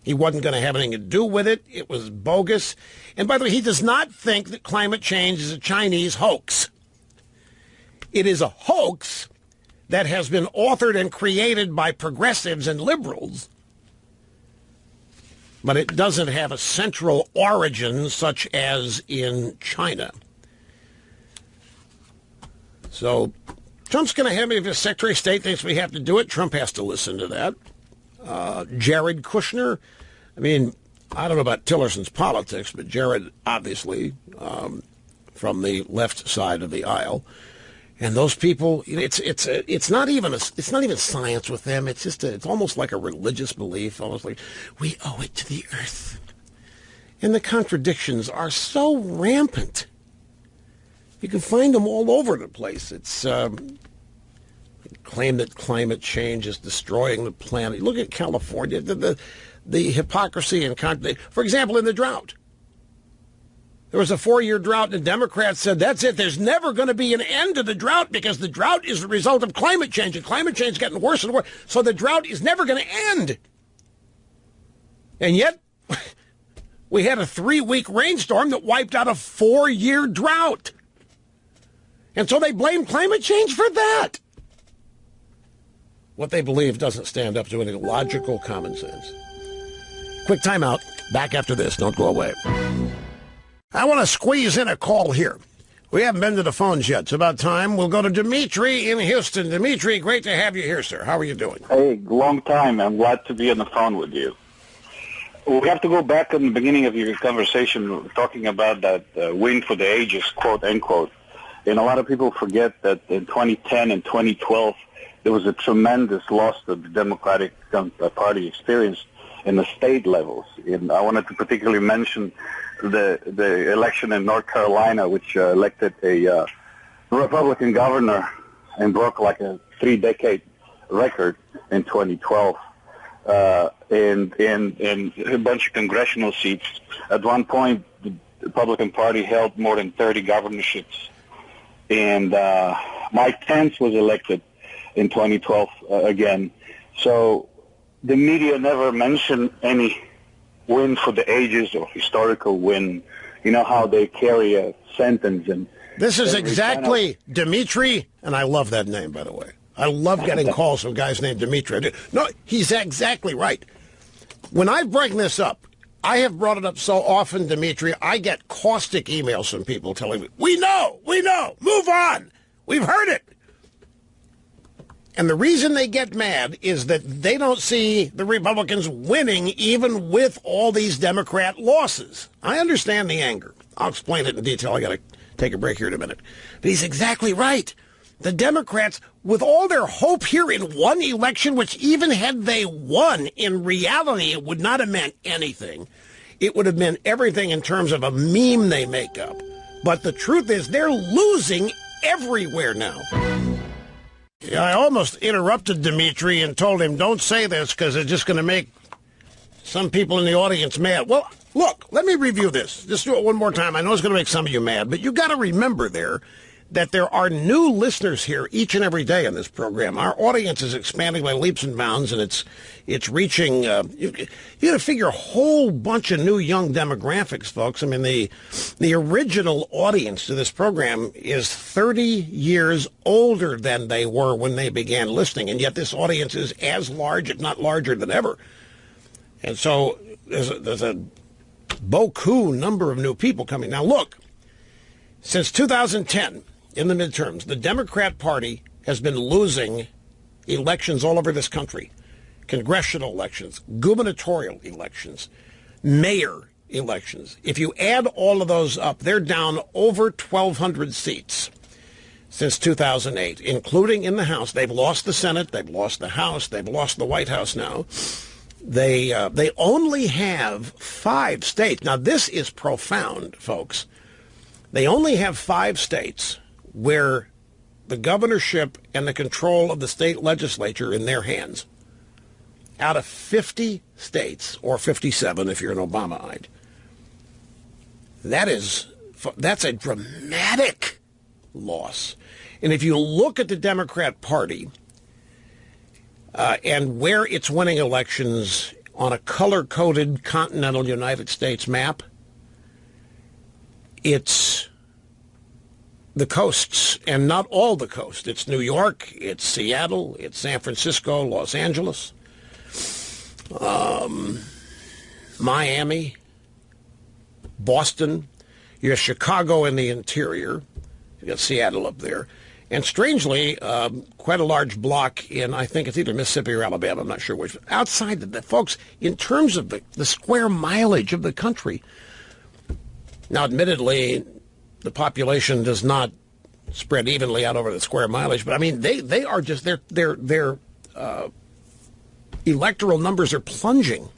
He wasn't going to have anything to do with it. It was bogus. And by the way, he does not think that climate change is a Chinese hoax. It is a hoax that has been authored and created by progressives and liberals, but it doesn't have a central origin such as in China. So Trump's going to have it. If his Secretary of State thinks we have to do it, Trump has to listen to that. Jared Kushner, I mean, I don't know about Tillerson's politics, but Jared, obviously, from the left side of the aisle, and those people, it's not even science with them. It's just it's almost like a religious belief, almost like we owe it to the earth, and the contradictions are so rampant. You can find them all over the place. It's claim that climate change is destroying the planet. Look at California, the hypocrisy and for example, in the drought. There was a 4-year drought, and the Democrats said, that's it. There's never going to be an end to the drought because the drought is the result of climate change, and climate change is getting worse and worse. So the drought is never going to end. And yet, we had a 3-week rainstorm that wiped out a 4-year drought. And so they blame climate change for that. What they believe doesn't stand up to any logical common sense. Quick timeout. Back after this. Don't go away. I want to squeeze in a call here. We haven't been to the phones yet. It's about time. We'll go to Dimitri in Houston. Dimitri, great to have you here, sir. How are you doing? Hey, long time. I'm glad to be on the phone with you. We have to go back in the beginning of your conversation talking about that win for the ages, quote, unquote. And a lot of people forget that in 2010 and 2012, there was a tremendous loss that the Democratic Party experienced in the state levels. And I wanted to particularly mention the election in North Carolina, which elected a Republican governor and broke like a 3-decade record in 2012. And a bunch of congressional seats. At one point, the Republican Party held more than 30 governorships. And Mike Pence was elected in 2012 again. So the media never mentioned any win for the ages or historical win. You know how they carry a sentence. And this is exactly Dimitri, and I love that name, by the way. I love getting calls from guys named Dimitri. No, he's exactly right. When I bring this up, I have brought it up so often, Dimitri, I get caustic emails from people telling me, we know, move on, we've heard it. And the reason they get mad is that they don't see the Republicans winning even with all these Democrat losses. I understand the anger. I'll explain it in detail. I got to take a break here in a minute. But he's exactly right. The Democrats, with all their hope here in one election, which even had they won, in reality, it would not have meant anything. It would have meant everything in terms of a meme they make up. But the truth is they're losing everywhere now. I almost interrupted Dimitri and told him, don't say this because it's just going to make some people in the audience mad. Well, look, let me review this. Just do it one more time. I know it's going to make some of you mad, but you got to remember there that there are new listeners here each and every day on this program. Our audience is expanding by leaps and bounds, and it's reaching. You got to figure a whole bunch of new young demographics, folks. I mean, the original audience to this program is 30 years older than they were when they began listening, and yet this audience is as large, if not larger, than ever. And so there's a beaucoup number of new people coming. Now, look, since 2010. In the midterms, the Democrat Party has been losing elections all over this country. Congressional elections, gubernatorial elections, mayor elections. If you add all of those up, they're down over 1,200 seats since 2008, including in the House. They've lost the Senate, they've lost the House, they've lost the White House now. They only have 5 states. Now, this is profound, folks. They only have 5 states where the governorship and the control of the state legislature are in their hands. Out of 50 states, or 57 if you're an Obamaite, that's a dramatic loss. And if you look at the Democrat Party and where it's winning elections on a color-coded continental United States map, it's the coasts, and not all the coast. It's New York, it's Seattle, it's San Francisco, Los Angeles, Miami, Boston. You have Chicago in the interior. You got Seattle up there. And strangely, quite a large block in, I think it's either Mississippi or Alabama, I'm not sure which. Outside the folks, in terms of the square mileage of the country, now admittedly, the population does not spread evenly out over the square mileage, but I mean they are just their electoral numbers are plunging.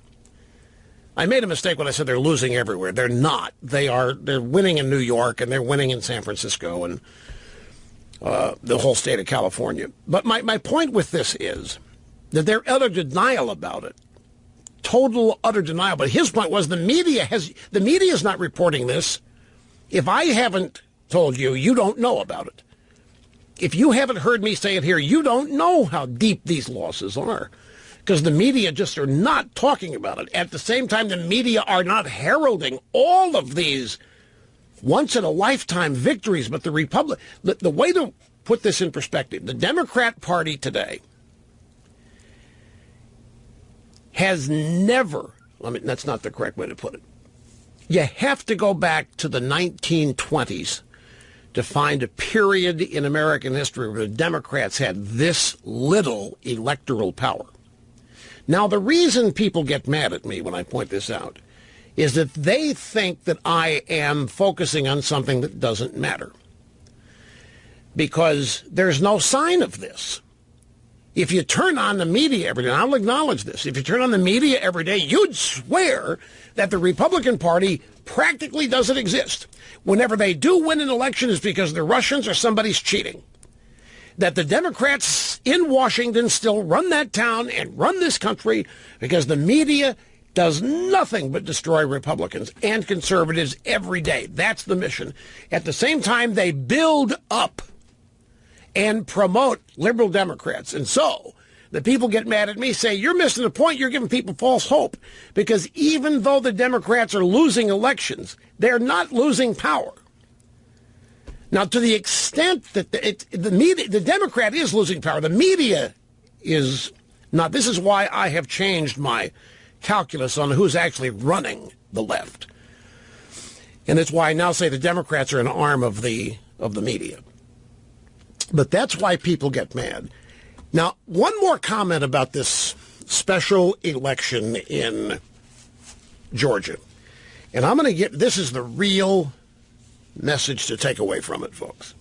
I made a mistake when I said they're losing everywhere. They're not. They're winning in New York and they're winning in San Francisco and the whole state of California. But my point with this is that they're utter denial about it. Total utter denial. But his point was the media is not reporting this. If I haven't told you, you don't know about it. If you haven't heard me say it here, you don't know how deep these losses are. Because the media just are not talking about it. At the same time, the media are not heralding all of these once-in-a-lifetime victories. But the way to put this in perspective, the Democrat Party today has never, that's not the correct way to put it. You have to go back to the 1920s to find a period in American history where the Democrats had this little electoral power. Now, the reason people get mad at me when I point this out is that they think that I am focusing on something that doesn't matter. Because there's no sign of this. If you turn on the media every day, and I'll acknowledge this, if you turn on the media every day, you'd swear that the Republican Party practically doesn't exist. Whenever they do win an election, it's because the Russians or somebody's cheating. That the Democrats in Washington still run that town and run this country because the media does nothing but destroy Republicans and conservatives every day. That's the mission. At the same time, they build up and promote liberal Democrats. And so the people get mad at me, say, you're missing the point. You're giving people false hope. Because even though the Democrats are losing elections, they're not losing power. Now, to the extent that the Democrat is losing power, the media is not. This is why I have changed my calculus on who's actually running the left. And that's why I now say the Democrats are an arm of the media. But that's why people get mad. Now, one more comment about this special election in Georgia. And I'm going to this is the real message to take away from it, folks.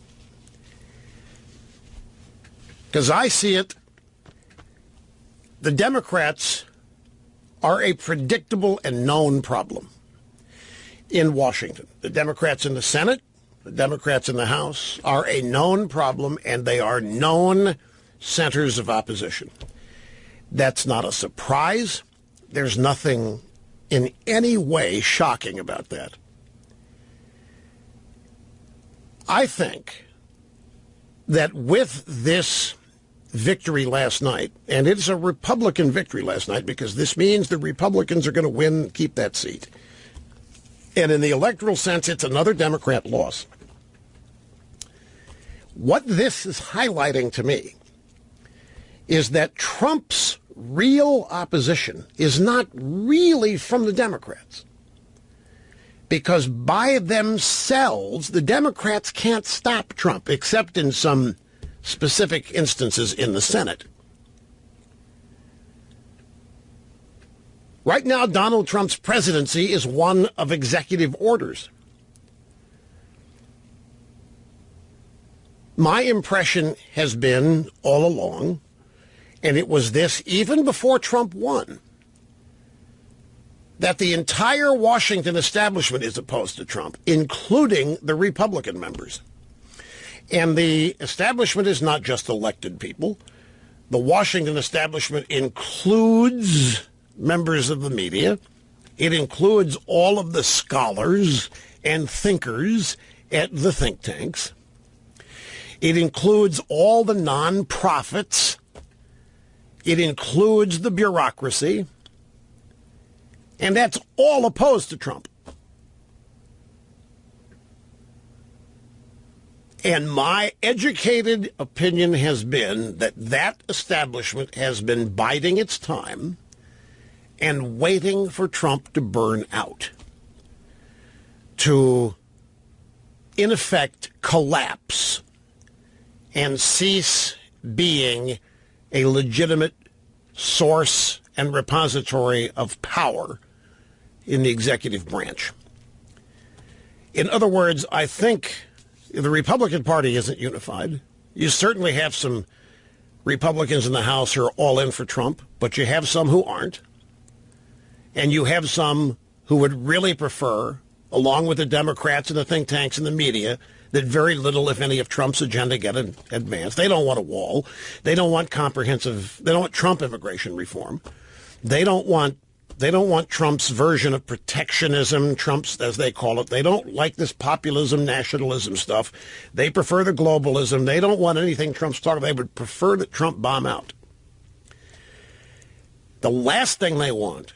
Because I see it, the Democrats are a predictable and known problem in Washington. The Democrats in the Senate, the Democrats in the House are a known problem, and they are known centers of opposition. That's not a surprise. There's nothing in any way shocking about that. I think that with this victory last night, and it's a Republican victory last night because this means the Republicans are going to win, keep that seat. And in the electoral sense, it's another Democrat loss. What this is highlighting to me is that Trump's real opposition is not really from the Democrats. Because by themselves, the Democrats can't stop Trump, except in some specific instances in the Senate. Right now, Donald Trump's presidency is one of executive orders. My impression has been all along, and it was this even before Trump won, that the entire Washington establishment is opposed to Trump, including the Republican members. And the establishment is not just elected people. The Washington establishment includes members of the media. It includes all of the scholars and thinkers at the think tanks. It includes all the nonprofits. It includes the bureaucracy. And that's all opposed to Trump. And my educated opinion has been that that establishment has been biding its time and waiting for Trump to burn out, to, in effect, collapse and cease being a legitimate source and repository of power in the executive branch. In other words, I think the Republican Party isn't unified. You certainly have some Republicans in the House who are all in for Trump, but you have some who aren't. And you have some who would really prefer, along with the Democrats and the think tanks and the media, that very little, if any, of Trump's agenda get advanced. They don't want a wall. They don't want they don't want Trump immigration reform. They don't want Trump's version of protectionism, Trump's, as they call it. They don't like this populism, nationalism stuff. They prefer the globalism. They don't want anything Trump's talking about. They would prefer that Trump bomb out. The last thing they want,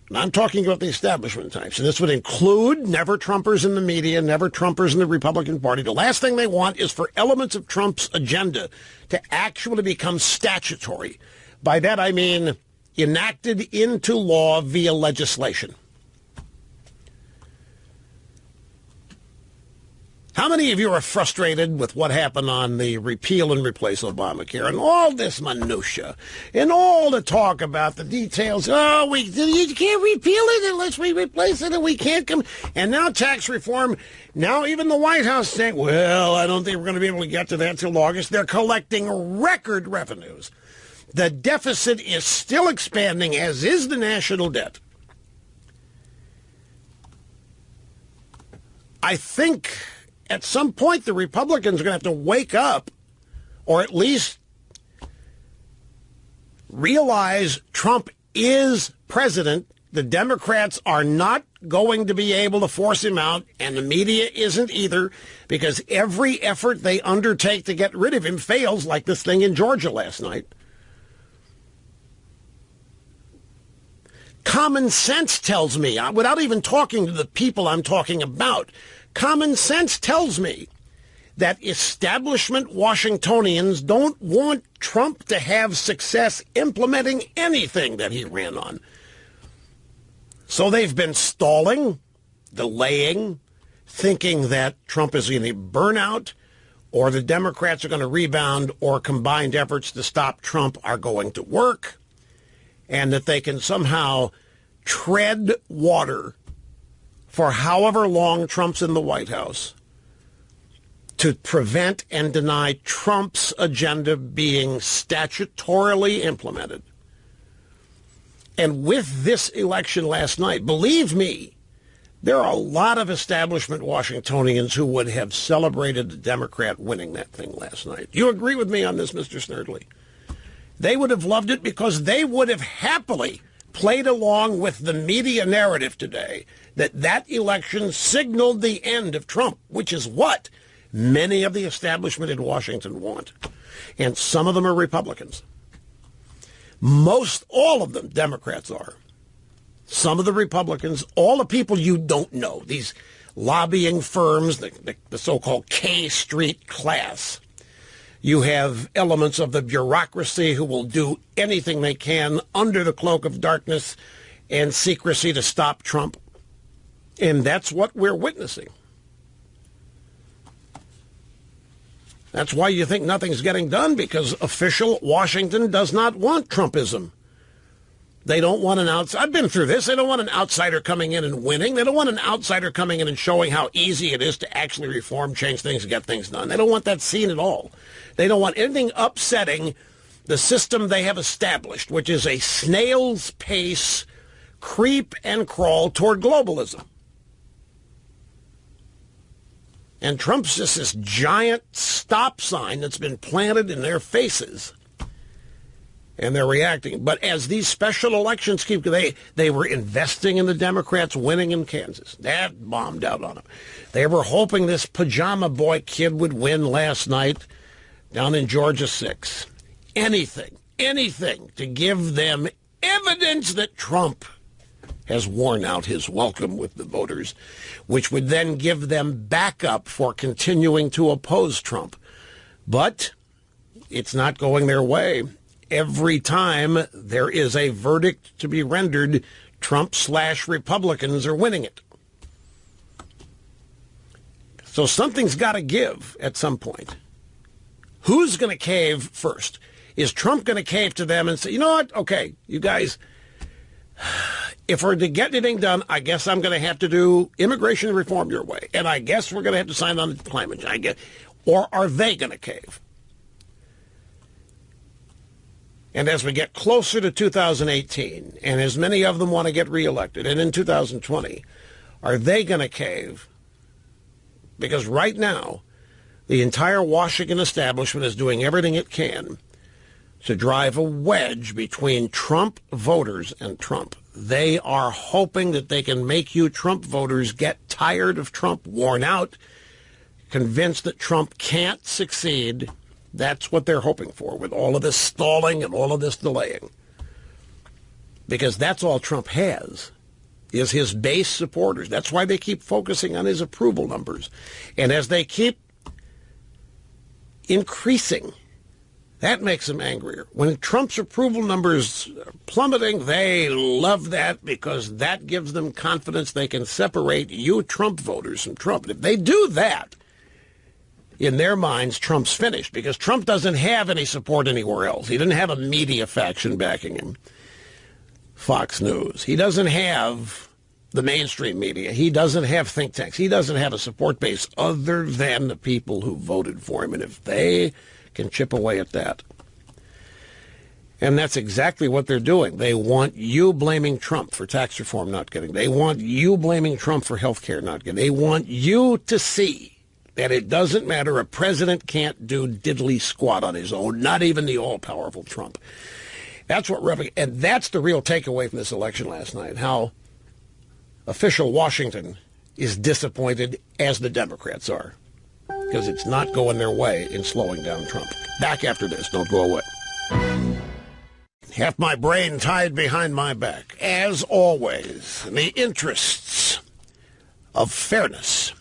and I'm talking about the establishment types, and this would include never Trumpers in the media, never Trumpers in the Republican Party. The last thing they want is for elements of Trump's agenda to actually become statutory. By that I mean enacted into law via legislation. How many of you are frustrated with what happened on the repeal and replace Obamacare and all this minutia and all the talk about the details? Oh, you can't repeal it unless we replace it, and we can't come. And now tax reform. Now even the White House saying, well, I don't think we're going to be able to get to that till August. They're collecting record revenues. The deficit is still expanding, as is the national debt. I think at some point the Republicans are going to have to wake up, or at least realize Trump is president. The Democrats are not going to be able to force him out, and the media isn't either, because every effort they undertake to get rid of him fails, like this thing in Georgia last night. Common sense tells me, without even talking to the people I'm talking about, common sense tells me that establishment Washingtonians don't want Trump to have success implementing anything that he ran on. So they've been stalling, delaying, thinking that Trump is going to burn out, or the Democrats are going to rebound, or combined efforts to stop Trump are going to work, and that they can somehow tread water for however long Trump's in the White House to prevent and deny Trump's agenda being statutorily implemented. And with this election last night, believe me, there are a lot of establishment Washingtonians who would have celebrated the Democrat winning that thing last night. You agree with me on this, Mr. Snerdley? They would have loved it because they would have happily played along with the media narrative today that that election signaled the end of Trump, which is what many of the establishment in Washington want. And some of them are Republicans. Most, all of them, Democrats are. Some of the Republicans, all the people you don't know, these lobbying firms, the so-called K Street class. You have elements of the bureaucracy who will do anything they can under the cloak of darkness and secrecy to stop Trump. And that's what we're witnessing. That's why you think nothing's getting done, because official Washington does not want Trumpism. They don't want an outsider. I've been through this. They don't want an outsider coming in and winning. They don't want an outsider coming in and showing how easy it is to actually reform, change things, and get things done. They don't want that seen at all. They don't want anything upsetting the system they have established, which is a snail's pace creep and crawl toward globalism. And Trump's just this giant stop sign that's been planted in their faces. And they're reacting. But as these special elections keep, they were investing in the Democrats winning in Kansas. That bombed out on them. They were hoping this pajama boy kid would win last night down in Georgia 6. Anything to give them evidence that Trump has worn out his welcome with the voters, which would then give them backup for continuing to oppose Trump. But it's not going their way. Every time there is a verdict to be rendered, Trump/Republicans are winning it. So something's got to give at some point. Who's going to cave first? Is Trump going to cave to them and say, you know what? Okay, you guys, if we're to get anything done, I guess I'm going to have to do immigration reform your way. And I guess we're going to have to sign on to climate change. Or are they going to cave? And as we get closer to 2018, and as many of them want to get reelected, and in 2020, are they going to cave? Because right now, the entire Washington establishment is doing everything it can to drive a wedge between Trump voters and Trump. They are hoping that they can make you Trump voters get tired of Trump, worn out, convinced that Trump can't succeed. That's what they're hoping for with all of this stalling and all of this delaying. Because that's all Trump has, is his base supporters. That's why they keep focusing on his approval numbers. And as they keep increasing, that makes them angrier. When Trump's approval numbers are plummeting, they love that because that gives them confidence they can separate you Trump voters from Trump. And if they do that, in their minds, Trump's finished because Trump doesn't have any support anywhere else. He didn't have a media faction backing him, Fox News. He doesn't have the mainstream media. He doesn't have think tanks. He doesn't have a support base other than the people who voted for him. And if they can chip away at that, and that's exactly what they're doing. They want you blaming Trump for tax reform not getting. They want you blaming Trump for health care not getting. They want you to see that it doesn't matter. A president can't do diddly squat on his own, not even the all-powerful Trump. That's what, and that's the real takeaway from this election last night, how official Washington is disappointed, as the Democrats are, because it's not going their way in slowing down Trump. Back after this. Don't go away. Half my brain tied behind my back. As always, in the interests of fairness.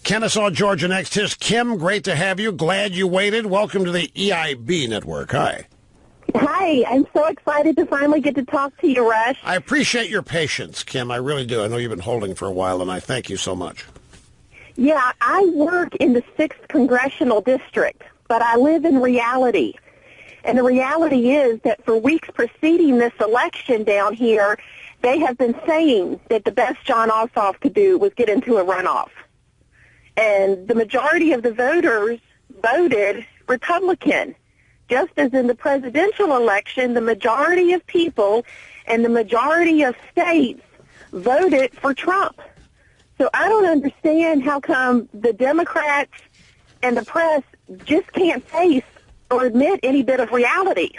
Kennesaw, Georgia next. Here's Kim. Great to have you. Glad you waited. Welcome to the EIB Network. Hi. Hi. I'm so excited to finally get to talk to you, Rush. I appreciate your patience, Kim. I really do. I know you've been holding for a while, and I thank you so much. Yeah, I work in the 6th Congressional District, but I live in reality. And the reality is that for weeks preceding this election down here, they have been saying that the best Jon Ossoff could do was get into a runoff. And the majority of the voters voted Republican. Just as in the presidential election, the majority of people and the majority of states voted for Trump. So I don't understand how come the Democrats and the press just can't face or admit any bit of reality.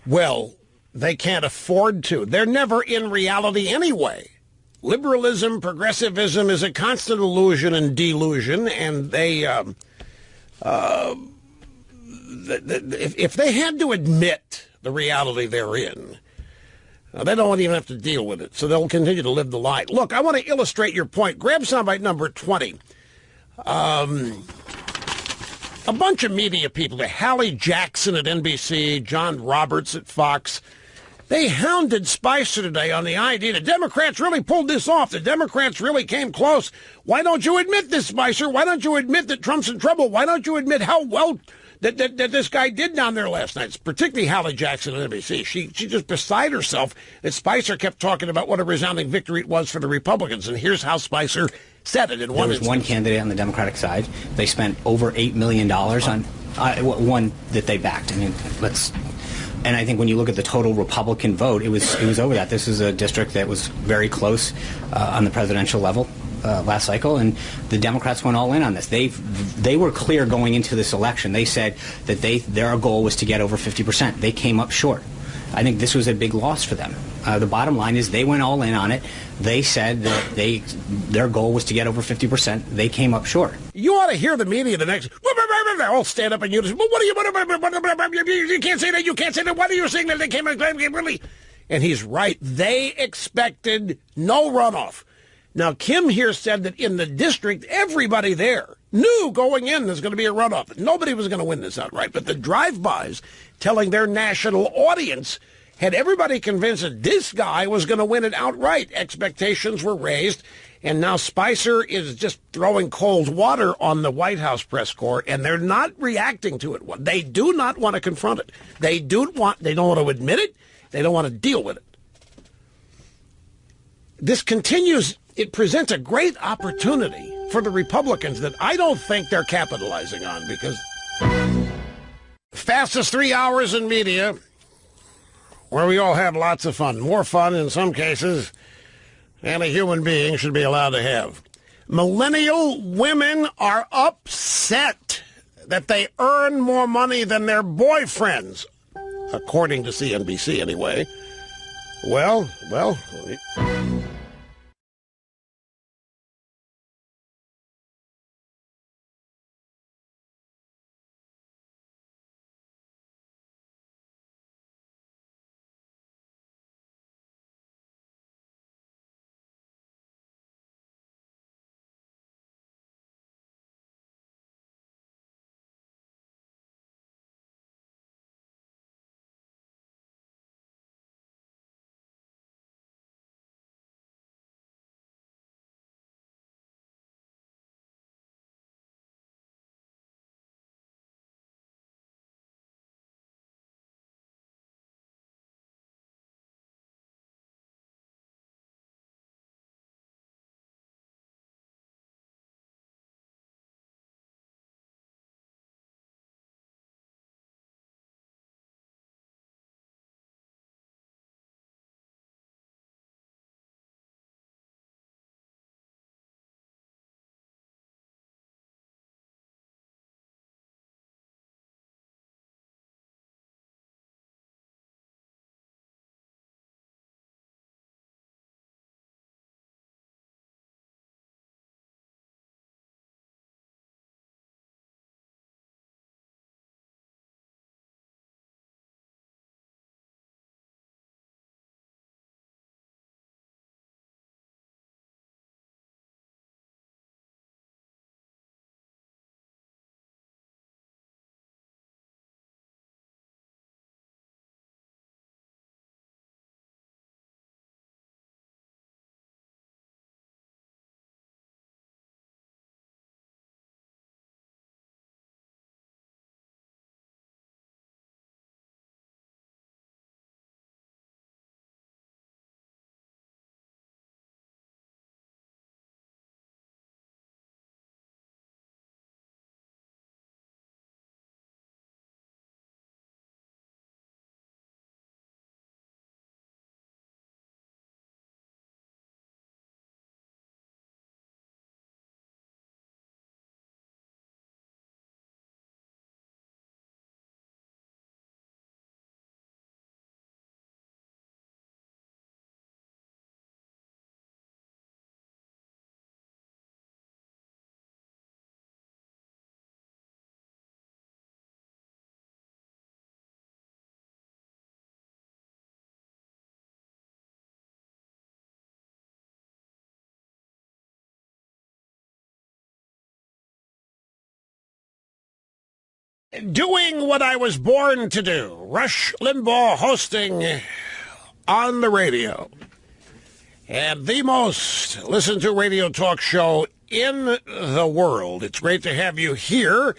Well, they can't afford to. They're never in reality anyway. liberalism, progressivism is a constant illusion and delusion, and if they had to admit the reality they're in, they don't even have to deal with it, so they'll continue to live the lie. Look, I want to illustrate your point. Grab soundbite number 20. A bunch of media people, Hallie Jackson at NBC, John Roberts at Fox, they hounded Spicer today on the idea the Democrats really pulled this off. The Democrats really came close. Why don't you admit this, Spicer? Why don't you admit that Trump's in trouble? Why don't you admit how well that this guy did down there last night? It's particularly Hallie Jackson at NBC. She just beside herself that Spicer kept talking about what a resounding victory it was for the Republicans. And here's how Spicer said it in one instance. There was one candidate on the Democratic side. They spent over $8 million on one that they backed. I mean, and I think when you look at the total Republican vote, it was over that. This is a district that was very close on the presidential level last cycle, and the Democrats went all in on this. They were clear going into this election. They said that their goal was to get over 50%. They came up short. I think this was a big loss for them. The bottom line is they went all in on it. They said that their goal was to get over 50%. They came up short. You ought to hear the media the next. They all stand up and you just. What are you? You can't say that. You can't say that. What are you saying that they came really? And he's right. They expected no runoff. Now Kim here said that in the district, everybody there knew going in there's going to be a runoff. Nobody was going to win this outright. But the drive-bys telling their national audience had everybody convinced that this guy was going to win it outright. Expectations were raised, and now Spicer is just throwing cold water on the White House press corps, and they're not reacting to it. They do not want to confront it. They don't want to admit it. They don't want to deal with it. This continues. It presents a great opportunity for the Republicans that I don't think they're capitalizing on, because fastest 3 hours in media, where we all have lots of fun, more fun in some cases than a human being should be allowed to have. Millennial women are upset that they earn more money than their boyfriends, according to CNBC anyway. Well. Doing what I was born to do. Rush Limbaugh hosting on the radio. And the most listened to radio talk show in the world. It's great to have you here.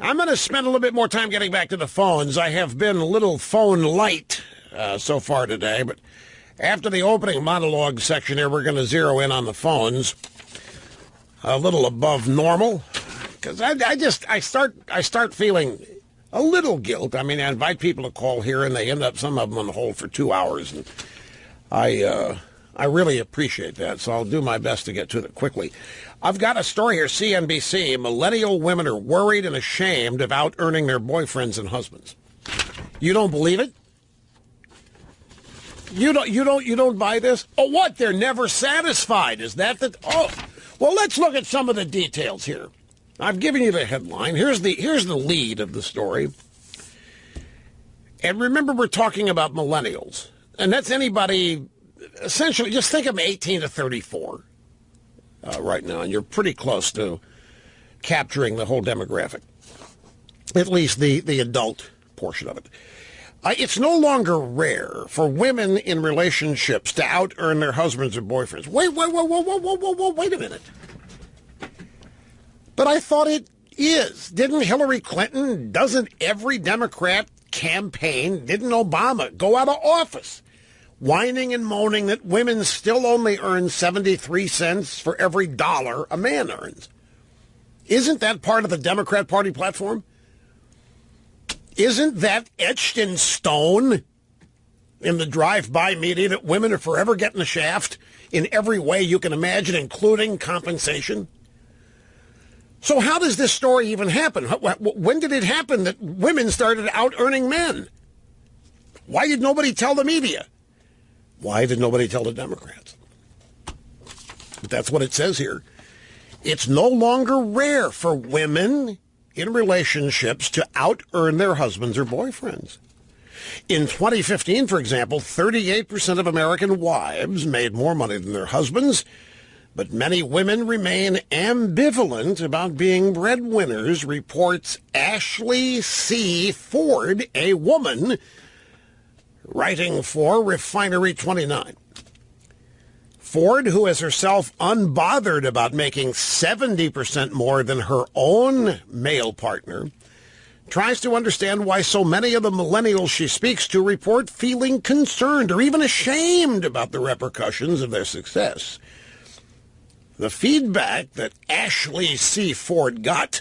I'm going to spend a little bit more time getting back to the phones. I have been a little phone light so far today, but after the opening monologue section here, we're going to zero in on the phones a little above normal. Because I start feeling a little guilt. I mean, I invite people to call here, and they end up, some of them on the hold for 2 hours. And I really appreciate that, so I'll do my best to get to it quickly. I've got a story here, CNBC. Millennial women are worried and ashamed of out-earning their boyfriends and husbands. You don't believe it? You don't buy this? Oh, what? They're never satisfied. Is that the... Oh, well, let's look at some of the details here. I've given you the headline. Here's the lead of the story. And remember, we're talking about millennials. And that's anybody, essentially, just think of 18 to 34 right now. And you're pretty close to capturing the whole demographic, at least the adult portion of it. It's no longer rare for women in relationships to out-earn their husbands or boyfriends. Wait a minute. But I thought it is. Doesn't every Democrat campaign, didn't Obama go out of office whining and moaning that women still only earn 73 cents for every dollar a man earns? Isn't that part of the Democrat Party platform? Isn't that etched in stone in the drive-by media that women are forever getting the shaft in every way you can imagine, including compensation? So how does this story even happen? When did it happen that women started out-earning men? Why did nobody tell the media? Why did nobody tell the Democrats? But that's what it says here. It's no longer rare for women in relationships to out-earn their husbands or boyfriends. In 2015, for example, 38% of American wives made more money than their husbands, but many women remain ambivalent about being breadwinners, reports Ashley C. Ford, a woman writing for Refinery 29. Ford, who is herself unbothered about making 70% more than her own male partner, tries to understand why so many of the millennials she speaks to report feeling concerned or even ashamed about the repercussions of their success. The feedback that Ashley C. Ford got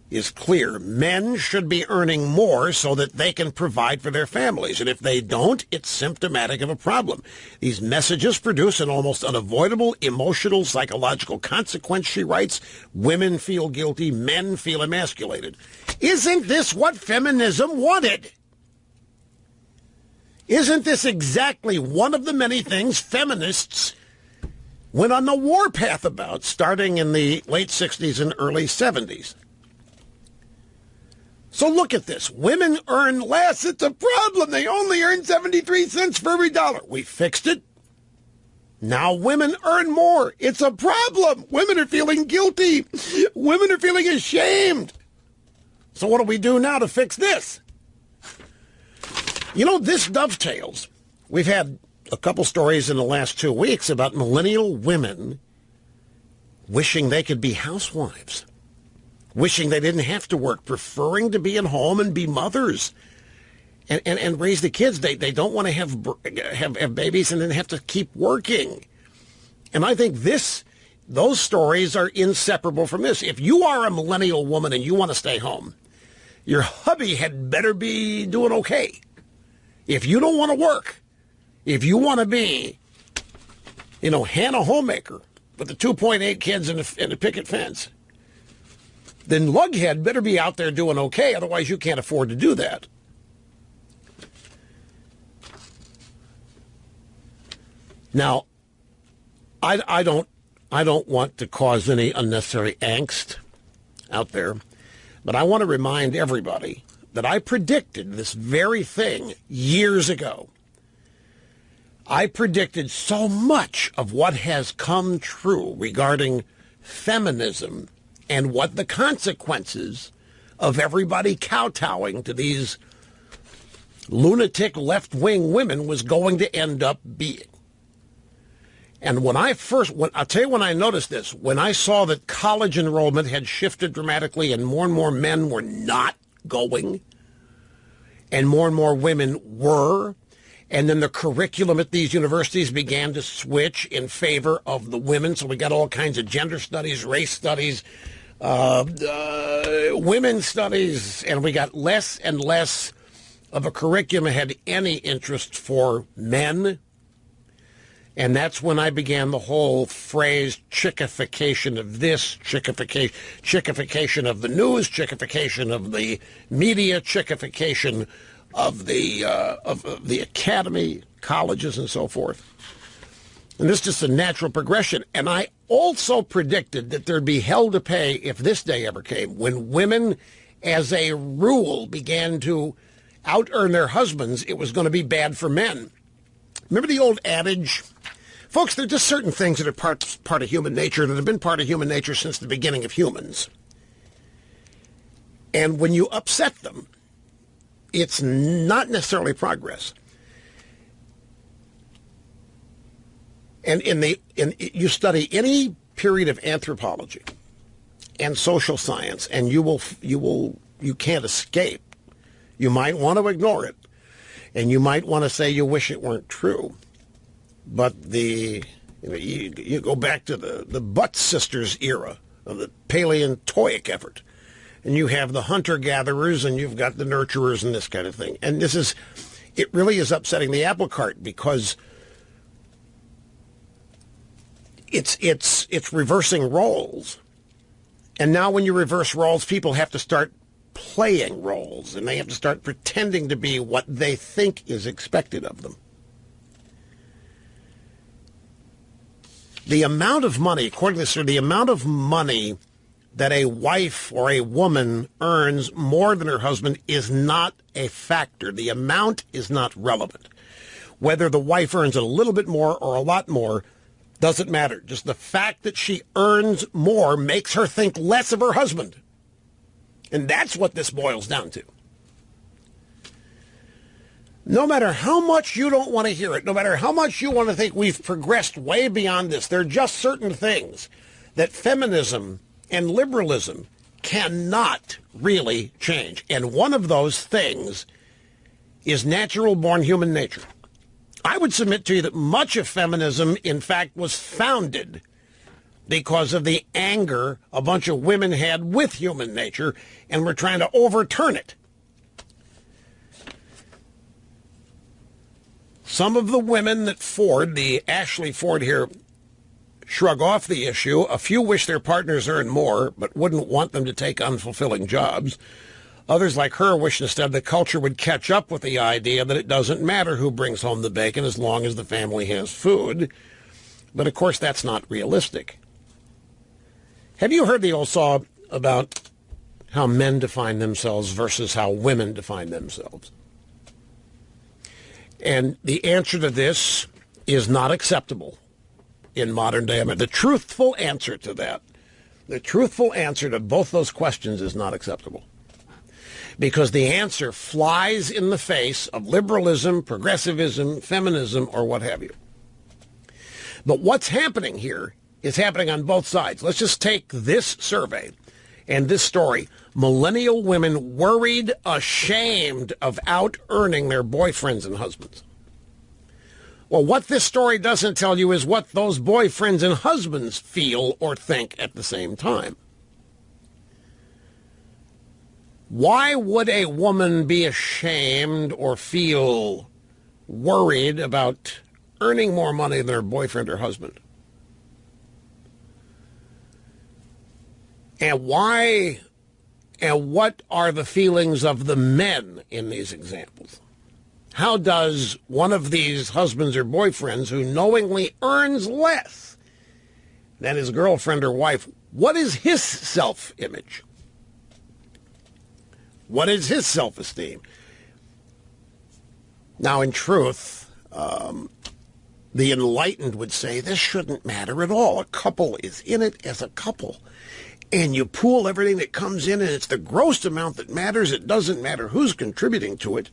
is clear. Men should be earning more so that they can provide for their families. And if they don't, it's symptomatic of a problem. These messages produce an almost unavoidable emotional, psychological consequence, she writes. Women feel guilty. Men feel emasculated. Isn't this what feminism wanted? Isn't this exactly one of the many things feminists went on the warpath about, starting in the late 60s and early 70s? So look at this. Women earn less. It's a problem. They only earn 73 cents for every dollar. We fixed it. Now women earn more. It's a problem. Women are feeling guilty. Women are feeling ashamed. So what do we do now to fix this? You know, this dovetails. We've had a couple stories in the last 2 weeks about millennial women wishing they could be housewives, wishing they didn't have to work, preferring to be at home and be mothers and raise the kids. They don't want to have babies and then have to keep working. And I think those stories are inseparable from this. If you are a millennial woman and you want to stay home, your hubby had better be doing okay. If you don't want to work, if you want to be, Hannah Homemaker with the 2.8 kids and a picket fence, then Lughead better be out there doing okay. Otherwise, you can't afford to do that. Now, I don't want to cause any unnecessary angst out there, but I want to remind everybody that I predicted this very thing years ago. I predicted so much of what has come true regarding feminism and what the consequences of everybody kowtowing to these lunatic left-wing women was going to end up being. And I'll tell you when I noticed this, when I saw that college enrollment had shifted dramatically and more men were not going, and more women were, and then the curriculum at these universities began to switch in favor of the women. So we got all kinds of gender studies, race studies, women's studies, and we got less and less of a curriculum that had any interest for men. And that's when I began the whole phrase chickification of this, chickification of the news, chickification of the media, chickification of the academy, colleges, and so forth. And this is just a natural progression. And I also predicted that there'd be hell to pay if this day ever came, when women, as a rule, began to out-earn their husbands. It was going to be bad for men. Remember the old adage? Folks, there are just certain things that are part of human nature that have been part of human nature since the beginning of humans. And when you upset them, it's not necessarily progress. And you study any period of anthropology and social science, and you can't escape. You might want to ignore it, and you might want to say you wish it weren't true. But you go back to the Butt Sisters era of the Paleontologic effort, and you have the hunter-gatherers, and you've got the nurturers, and this kind of thing. And it really is upsetting the apple cart, because it's reversing roles. And now when you reverse roles, people have to start playing roles, and they have to start pretending to be what they think is expected of them. The amount of money, according to this, the amount of money that a wife or a woman earns more than her husband is not a factor. The amount is not relevant. Whether the wife earns a little bit more or a lot more doesn't matter. Just the fact that she earns more makes her think less of her husband. And that's what this boils down to. No matter how much you don't want to hear it, no matter how much you want to think we've progressed way beyond this, there are just certain things that feminism and liberalism cannot really change. And one of those things is natural-born human nature. I would submit to you that much of feminism, in fact, was founded because of the anger a bunch of women had with human nature, and were trying to overturn it. Some of the women that Ashley Ford here, shrug off the issue. A few wish their partners earned more, but wouldn't want them to take unfulfilling jobs. Others, like her, wish instead the culture would catch up with the idea that it doesn't matter who brings home the bacon as long as the family has food. But, of course, that's not realistic. Have you heard the old saw about how men define themselves versus how women define themselves? And the answer to this is not acceptable in modern day America. The truthful answer to that, the truthful answer to both those questions is not acceptable. Because the answer flies in the face of liberalism, progressivism, feminism, or what have you. But what's happening here is happening on both sides. Let's just take this survey and this story. Millennial women worried, ashamed of out-earning their boyfriends and husbands. Well, what this story doesn't tell you is what those boyfriends and husbands feel or think at the same time. Why would a woman be ashamed or feel worried about earning more money than her boyfriend or husband? And why, and what are the feelings of the men in these examples? How does one of these husbands or boyfriends who knowingly earns less than his girlfriend or wife, what is his self-image? What is his self-esteem? Now, in truth, the enlightened would say this shouldn't matter at all. A couple is in it as a couple. and you pool everything that comes in, and it's the gross amount that matters. It doesn't matter who's contributing to it.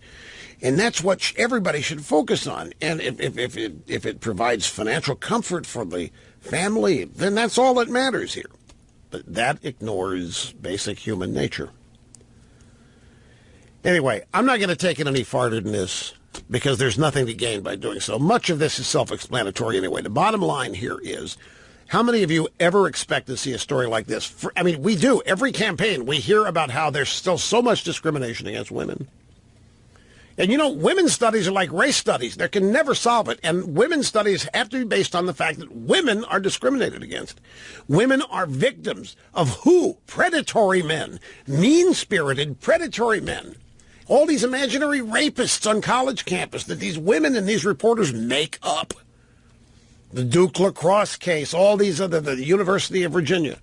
And that's what everybody should focus on. And if it provides financial comfort for the family, then that's all that matters here. But that ignores basic human nature. Anyway, I'm not going to take it any farther than this because there's nothing to gain by doing so. Much of this is self-explanatory anyway. The bottom line here is, how many of you ever expect to see a story like this? We do. Every campaign, we hear about how there's still so much discrimination against women. And, women's studies are like race studies. They can never solve it. And women's studies have to be based on the fact that women are discriminated against. Women are victims of who? Predatory men. Mean-spirited, predatory men. All these imaginary rapists on college campus that these women and these reporters make up. The Duke lacrosse case, all these other, the University of Virginia.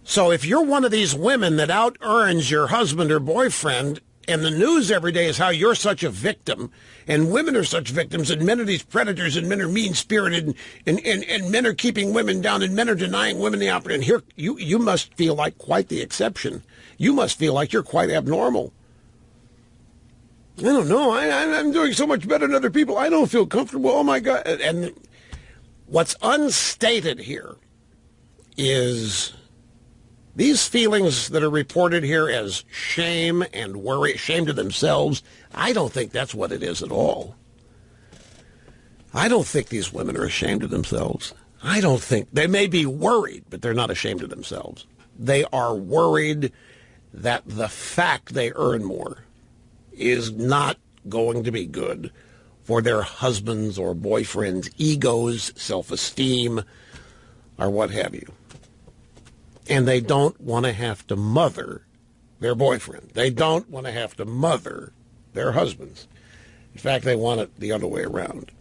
So if you're one of these women that out-earns your husband or boyfriend, and the news every day is how you're such a victim, and women are such victims, and men are these predators, and men are mean-spirited, and men are keeping women down, and men are denying women the opportunity, and here you must feel like quite the exception. You must feel like you're quite abnormal. I don't know. I'm doing so much better than other people. I don't feel comfortable. Oh, my God. And what's unstated here is these feelings that are reported here as shame and worry, shame to themselves, I don't think that's what it is at all. I don't think these women are ashamed of themselves. I don't think. They may be worried, but they're not ashamed of themselves. They are worried that the fact they earn more is not going to be good for their husbands or boyfriends' egos, self-esteem, or what have you. And they don't want to have to mother their boyfriend. They don't want to have to mother their husbands. In fact, they want it the other way around.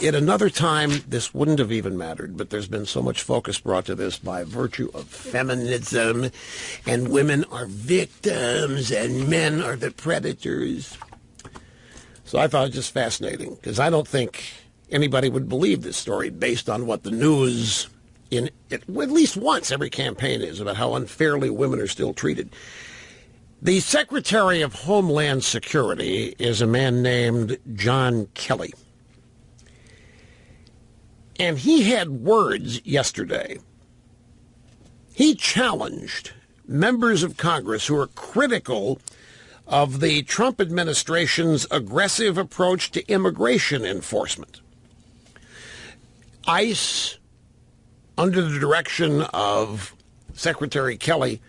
At another time, this wouldn't have even mattered, but there's been so much focus brought to this by virtue of feminism, and women are victims, and men are the predators. So I thought it was just fascinating, because I don't think anybody would believe this story based on what the news, at least once every campaign is, about how unfairly women are still treated. The Secretary of Homeland Security is a man named John Kelly. And he had words yesterday. He challenged members of Congress who are critical of the Trump administration's aggressive approach to immigration enforcement. ICE, under the direction of Secretary Kelly,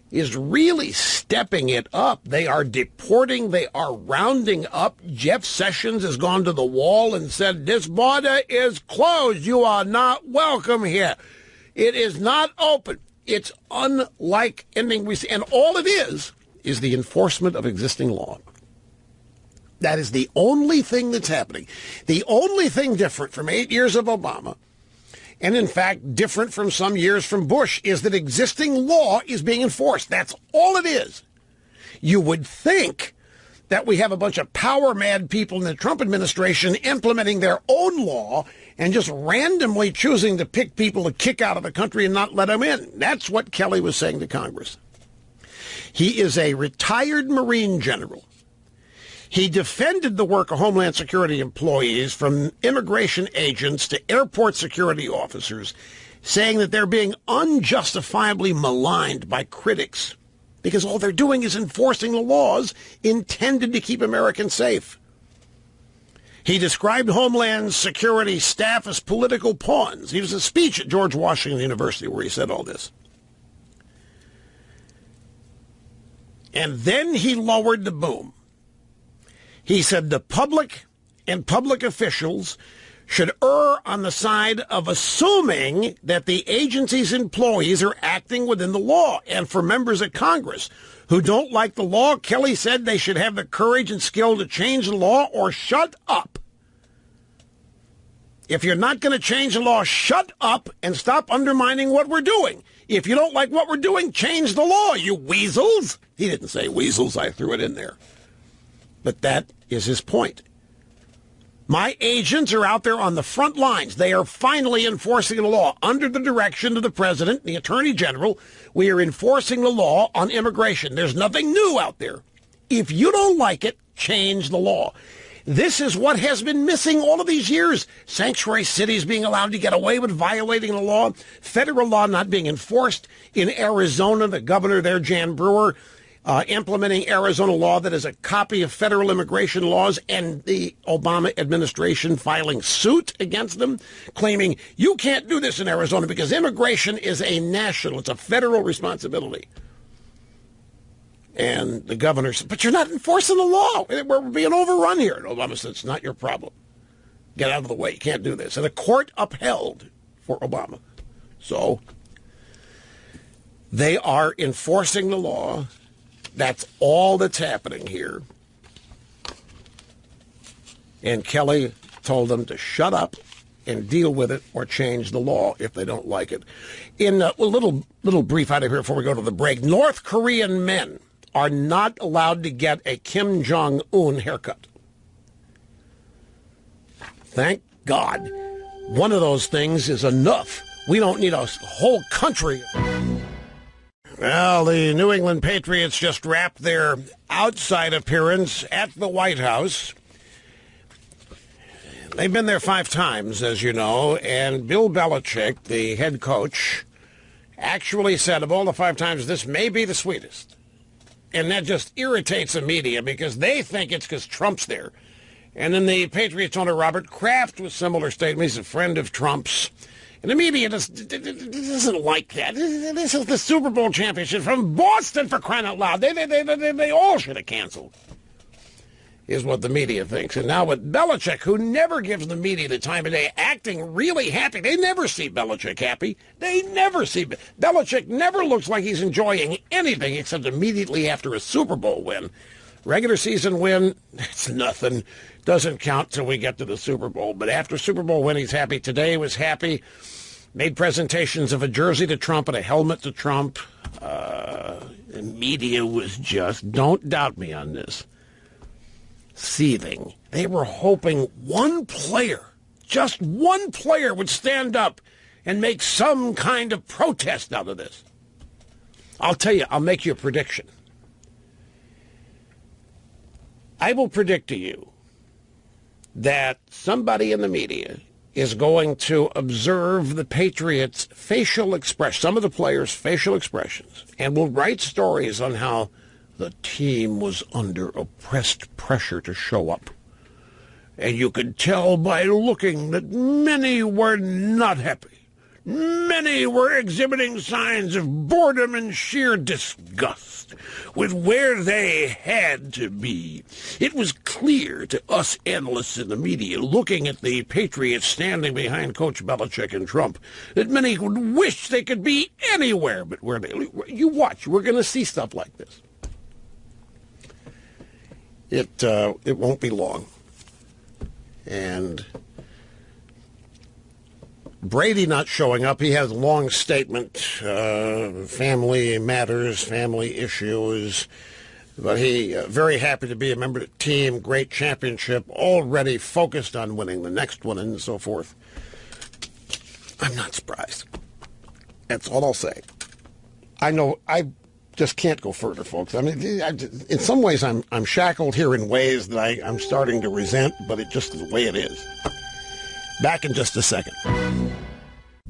is really stepping it up. They are deporting. They are rounding up. Jeff Sessions has gone to the wall and said, this border is closed. You are not welcome here. It is not open. It's unlike anything we see. And all it is the enforcement of existing law. That is the only thing that's happening. The only thing different from 8 years of Obama, and in fact different from some years from Bush, is that existing law is being enforced. That's all it is. You would think that we have a bunch of power-mad people in the Trump administration implementing their own law and just randomly choosing to pick people to kick out of the country and not let them in. That's what Kelly was saying to Congress. He is a retired Marine general. He defended the work of Homeland Security employees, from immigration agents to airport security officers, saying that they're being unjustifiably maligned by critics because all they're doing is enforcing the laws intended to keep Americans safe. He described Homeland Security staff as political pawns. He was a speech at George Washington University where he said all this. And then he lowered the boom. He said the public and public officials should err on the side of assuming that the agency's employees are acting within the law. And for members of Congress who don't like the law, Kelly said they should have the courage and skill to change the law or shut up. If you're not going to change the law, shut up and stop undermining what we're doing. If you don't like what we're doing, change the law, you weasels. He didn't say weasels. I threw it in there. But that is his point. My agents are out there on the front lines. They are finally enforcing the law. Under the direction of the president, the attorney general, we are enforcing the law on immigration. There's nothing new out there. If you don't like it, change the law. This is what has been missing all of these years. Sanctuary cities being allowed to get away with violating the law. Federal law not being enforced. In Arizona, the governor there, Jan Brewer, implementing Arizona law that is a copy of federal immigration laws, and the Obama administration filing suit against them, claiming you can't do this in Arizona because immigration is a national, it's a federal responsibility. And the governor said, but you're not enforcing the law. We're being overrun here. And Obama said, it's not your problem. Get out of the way. You can't do this. And the court upheld for Obama. So they are enforcing the law. That's all that's happening here. And Kelly told them to shut up and deal with it or change the law if they don't like it. In a little brief out of here before we go to the break, North Korean men are not allowed to get a Kim Jong-un haircut. Thank God. One of those things is enough. We don't need a whole country. Well, the New England Patriots just wrapped their outside appearance at the White House. They've been there 5 times, as you know, and Bill Belichick, the head coach, actually said of all the 5 times, this may be the sweetest. And that just irritates the media because they think it's because Trump's there. And then the Patriots owner, Robert Kraft, with similar statements. He's a friend of Trump's. And the media doesn't like that. This is the Super Bowl championship from Boston, for crying out loud. They all should have canceled, is what the media thinks. And now with Belichick, who never gives the media the time of day, acting really happy. They never see Belichick happy. They never see. Belichick never looks like he's enjoying anything except immediately after a Super Bowl win. Regular season win, it's nothing. Doesn't count till we get to the Super Bowl. But after Super Bowl win, he's happy. Today he was happy. Made presentations of a jersey to Trump and a helmet to Trump. The media was just, don't doubt me on this, seething. They were hoping one player, just one player, would stand up and make some kind of protest out of this. I'll tell you, I'll make you a prediction. I will predict to you that somebody in the media is going to observe the Patriots' facial expression, some of the players' facial expressions, and will write stories on how the team was under oppressed pressure to show up. And you could tell by looking that many were not happy. Many were exhibiting signs of boredom and sheer disgust with where they had to be. It was clear to us analysts in the media, looking at the Patriots standing behind Coach Belichick and Trump, that many would wish they could be anywhere but where they... You watch, we're going to see stuff like this. It won't be long. And Brady not showing up, he has a long statement, family matters, family issues, but he very happy to be a member of the team, great championship, already focused on winning the next one and so forth. I'm not surprised. That's all I'll say. I know I just can't go further, folks. I mean, in some ways I'm shackled here in ways that I'm starting to resent, but it's just the way it is. Back in just a second.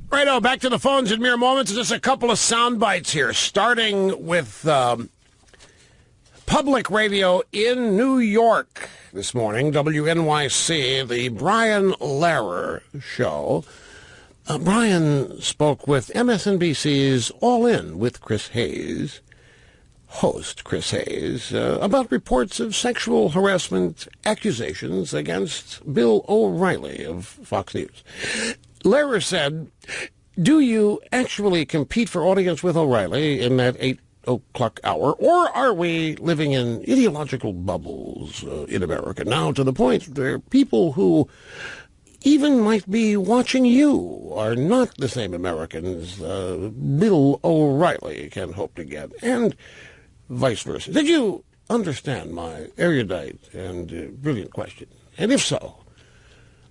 Righto, back to the phones in mere moments. Just a couple of sound bites here, starting with public radio in New York this morning, WNYC, the Brian Lehrer Show. Brian spoke with MSNBC's All In with Chris Hayes, host Chris Hayes, about reports of sexual harassment accusations against Bill O'Reilly of Fox News. Lehrer said, do you actually compete for audience with O'Reilly in that 8 o'clock hour, or are we living in ideological bubbles in America now to the point where people who even might be watching you are not the same Americans Bill O'Reilly can hope to get, and vice versa? Did you understand my erudite and brilliant question? And if so,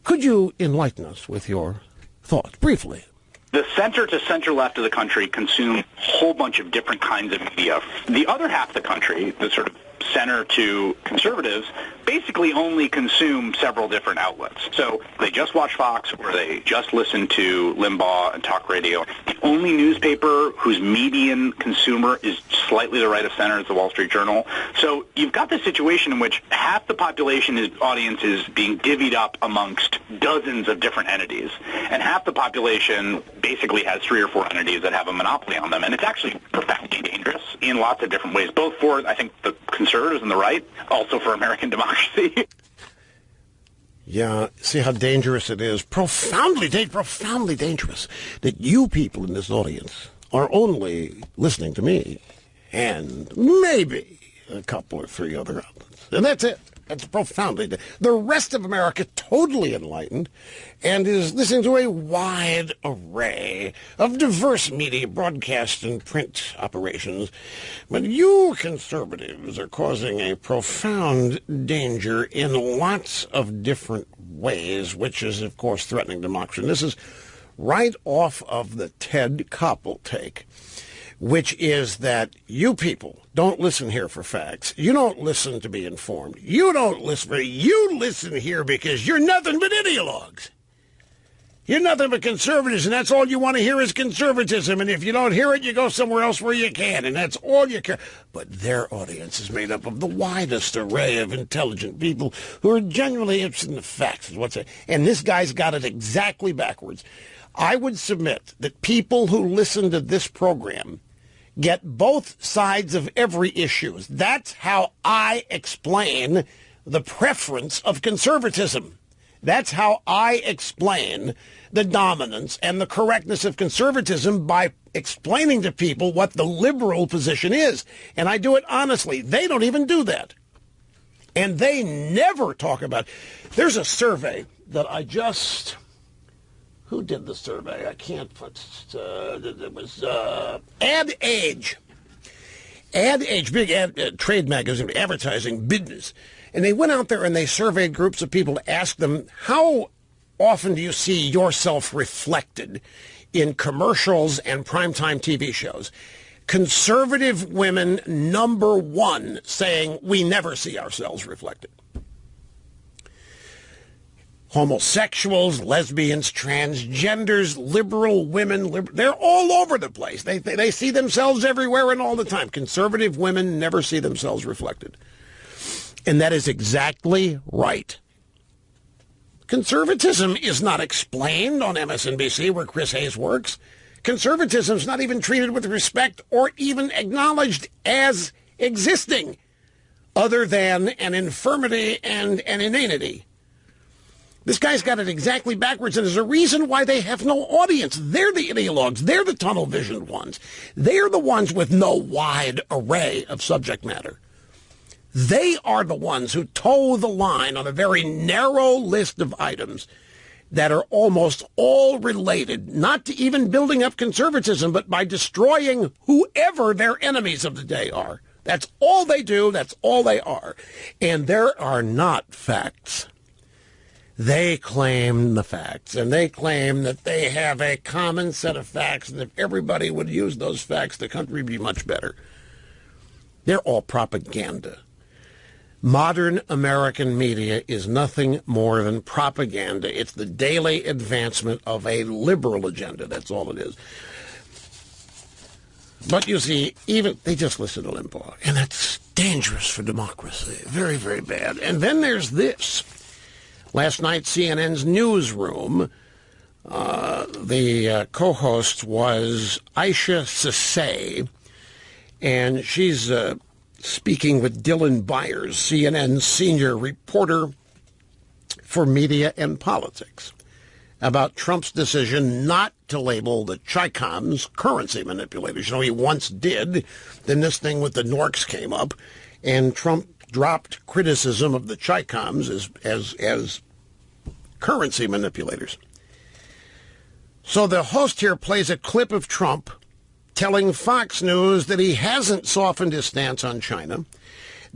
Could you enlighten us with your thoughts briefly? The center to center left of the country consume a whole bunch of different kinds of media. The other half of the country, the sort of center to conservatives, basically only consume several different outlets. So they just watch Fox or they just listen to Limbaugh and talk radio. The only newspaper whose median consumer is slightly to the right of center is the Wall Street Journal. So you've got this situation in which half the population audience is being divvied up amongst dozens of different entities, and half the population basically has 3 or 4 entities that have a monopoly on them. And it's actually profoundly dangerous in lots of different ways, both for, I think, the conservatives and the right, also for American democracy. Yeah, see how dangerous it is. Profoundly dangerous that you people in this audience are only listening to me and maybe a couple or 3 other outlets. And that's it. That's profoundly. The rest of America totally enlightened and is listening to a wide array of diverse media, broadcast and print operations. But you conservatives are causing a profound danger in lots of different ways, which is, of course, threatening democracy. And this is right off of the Ted Koppel take, which is that you people don't listen here for facts. You don't listen to be informed. You don't listen. You listen here because you're nothing but ideologues. You're nothing but conservatives, and that's all you want to hear is conservatism. And if you don't hear it, you go somewhere else where you can, and that's all you care. But their audience is made up of the widest array of intelligent people who are genuinely interested in the facts. And this guy's got it exactly backwards. I would submit that people who listen to this program get both sides of every issue. That's how I explain the preference of conservatism. That's how I explain the dominance and the correctness of conservatism, by explaining to people what the liberal position is. And I do it honestly. They don't even do that. And they never talk about it. There's a survey that I just... Who did the survey? I can't put... it was Ad Age. Ad Age, big trade magazine, advertising business. And they went out there and they surveyed groups of people to ask them, how often do you see yourself reflected in commercials and primetime TV shows? Conservative women, #1, saying we never see ourselves reflected. Homosexuals, lesbians, transgenders, liberal women, they're all over the place. They see themselves everywhere and all the time. Conservative women never see themselves reflected. And that is exactly right. Conservatism is not explained on MSNBC, where Chris Hayes works. Conservatism is not even treated with respect or even acknowledged as existing, other than an infirmity and an inanity. This guy's got it exactly backwards, and there's a reason why they have no audience. They're the ideologues. They're the tunnel-visioned ones. They're the ones with no wide array of subject matter. They are the ones who toe the line on a very narrow list of items that are almost all related, not to even building up conservatism, but by destroying whoever their enemies of the day are. That's all they do. That's all they are. And there are not facts. They claim the facts, and they claim that they have a common set of facts, and if everybody would use those facts, the country would be much better. They're all propaganda. Modern American media is nothing more than propaganda. It's the daily advancement of a liberal agenda. That's all it is. But you see, even they just listen to Limbaugh, and that's dangerous for democracy. Very, very bad. And then there's this. Last night, CNN's newsroom, the co-host was Aisha Sasay, and she's speaking with Dylan Byers, CNN's senior reporter for media and politics, about Trump's decision not to label the Chi-Coms currency manipulators. You know, he once did. Then this thing with the Norks came up, and Trump dropped criticism of the Chi-Coms as currency manipulators. So the host here plays a clip of Trump telling Fox News that he hasn't softened his stance on China,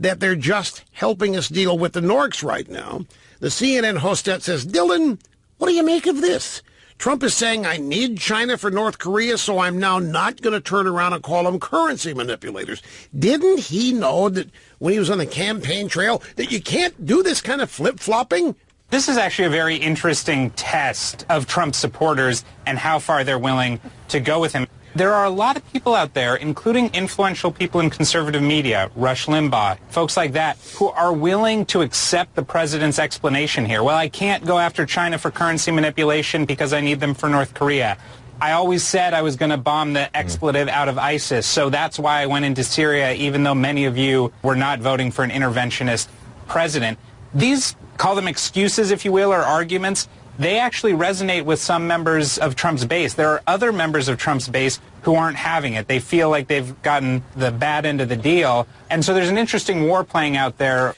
that they're just helping us deal with the Norks right now. The CNN hostess says, Dylan, what do you make of this? Trump is saying, I need China for North Korea, so I'm now not going to turn around and call them currency manipulators. Didn't he know that when he was on the campaign trail that you can't do this kind of flip-flopping? This is actually a very interesting test of Trump's supporters and how far they're willing to go with him. There are a lot of people out there, including influential people in conservative media, Rush Limbaugh, folks like that, who are willing to accept the president's explanation here. Well, I can't go after China for currency manipulation because I need them for North Korea. I always said I was going to bomb the expletive out of ISIS, so that's why I went into Syria, even though many of you were not voting for an interventionist president. These, call them excuses, if you will, or arguments, they actually resonate with some members of Trump's base. There are other members of Trump's base who aren't having it. They feel like they've gotten the bad end of the deal. And so there's an interesting war playing out there.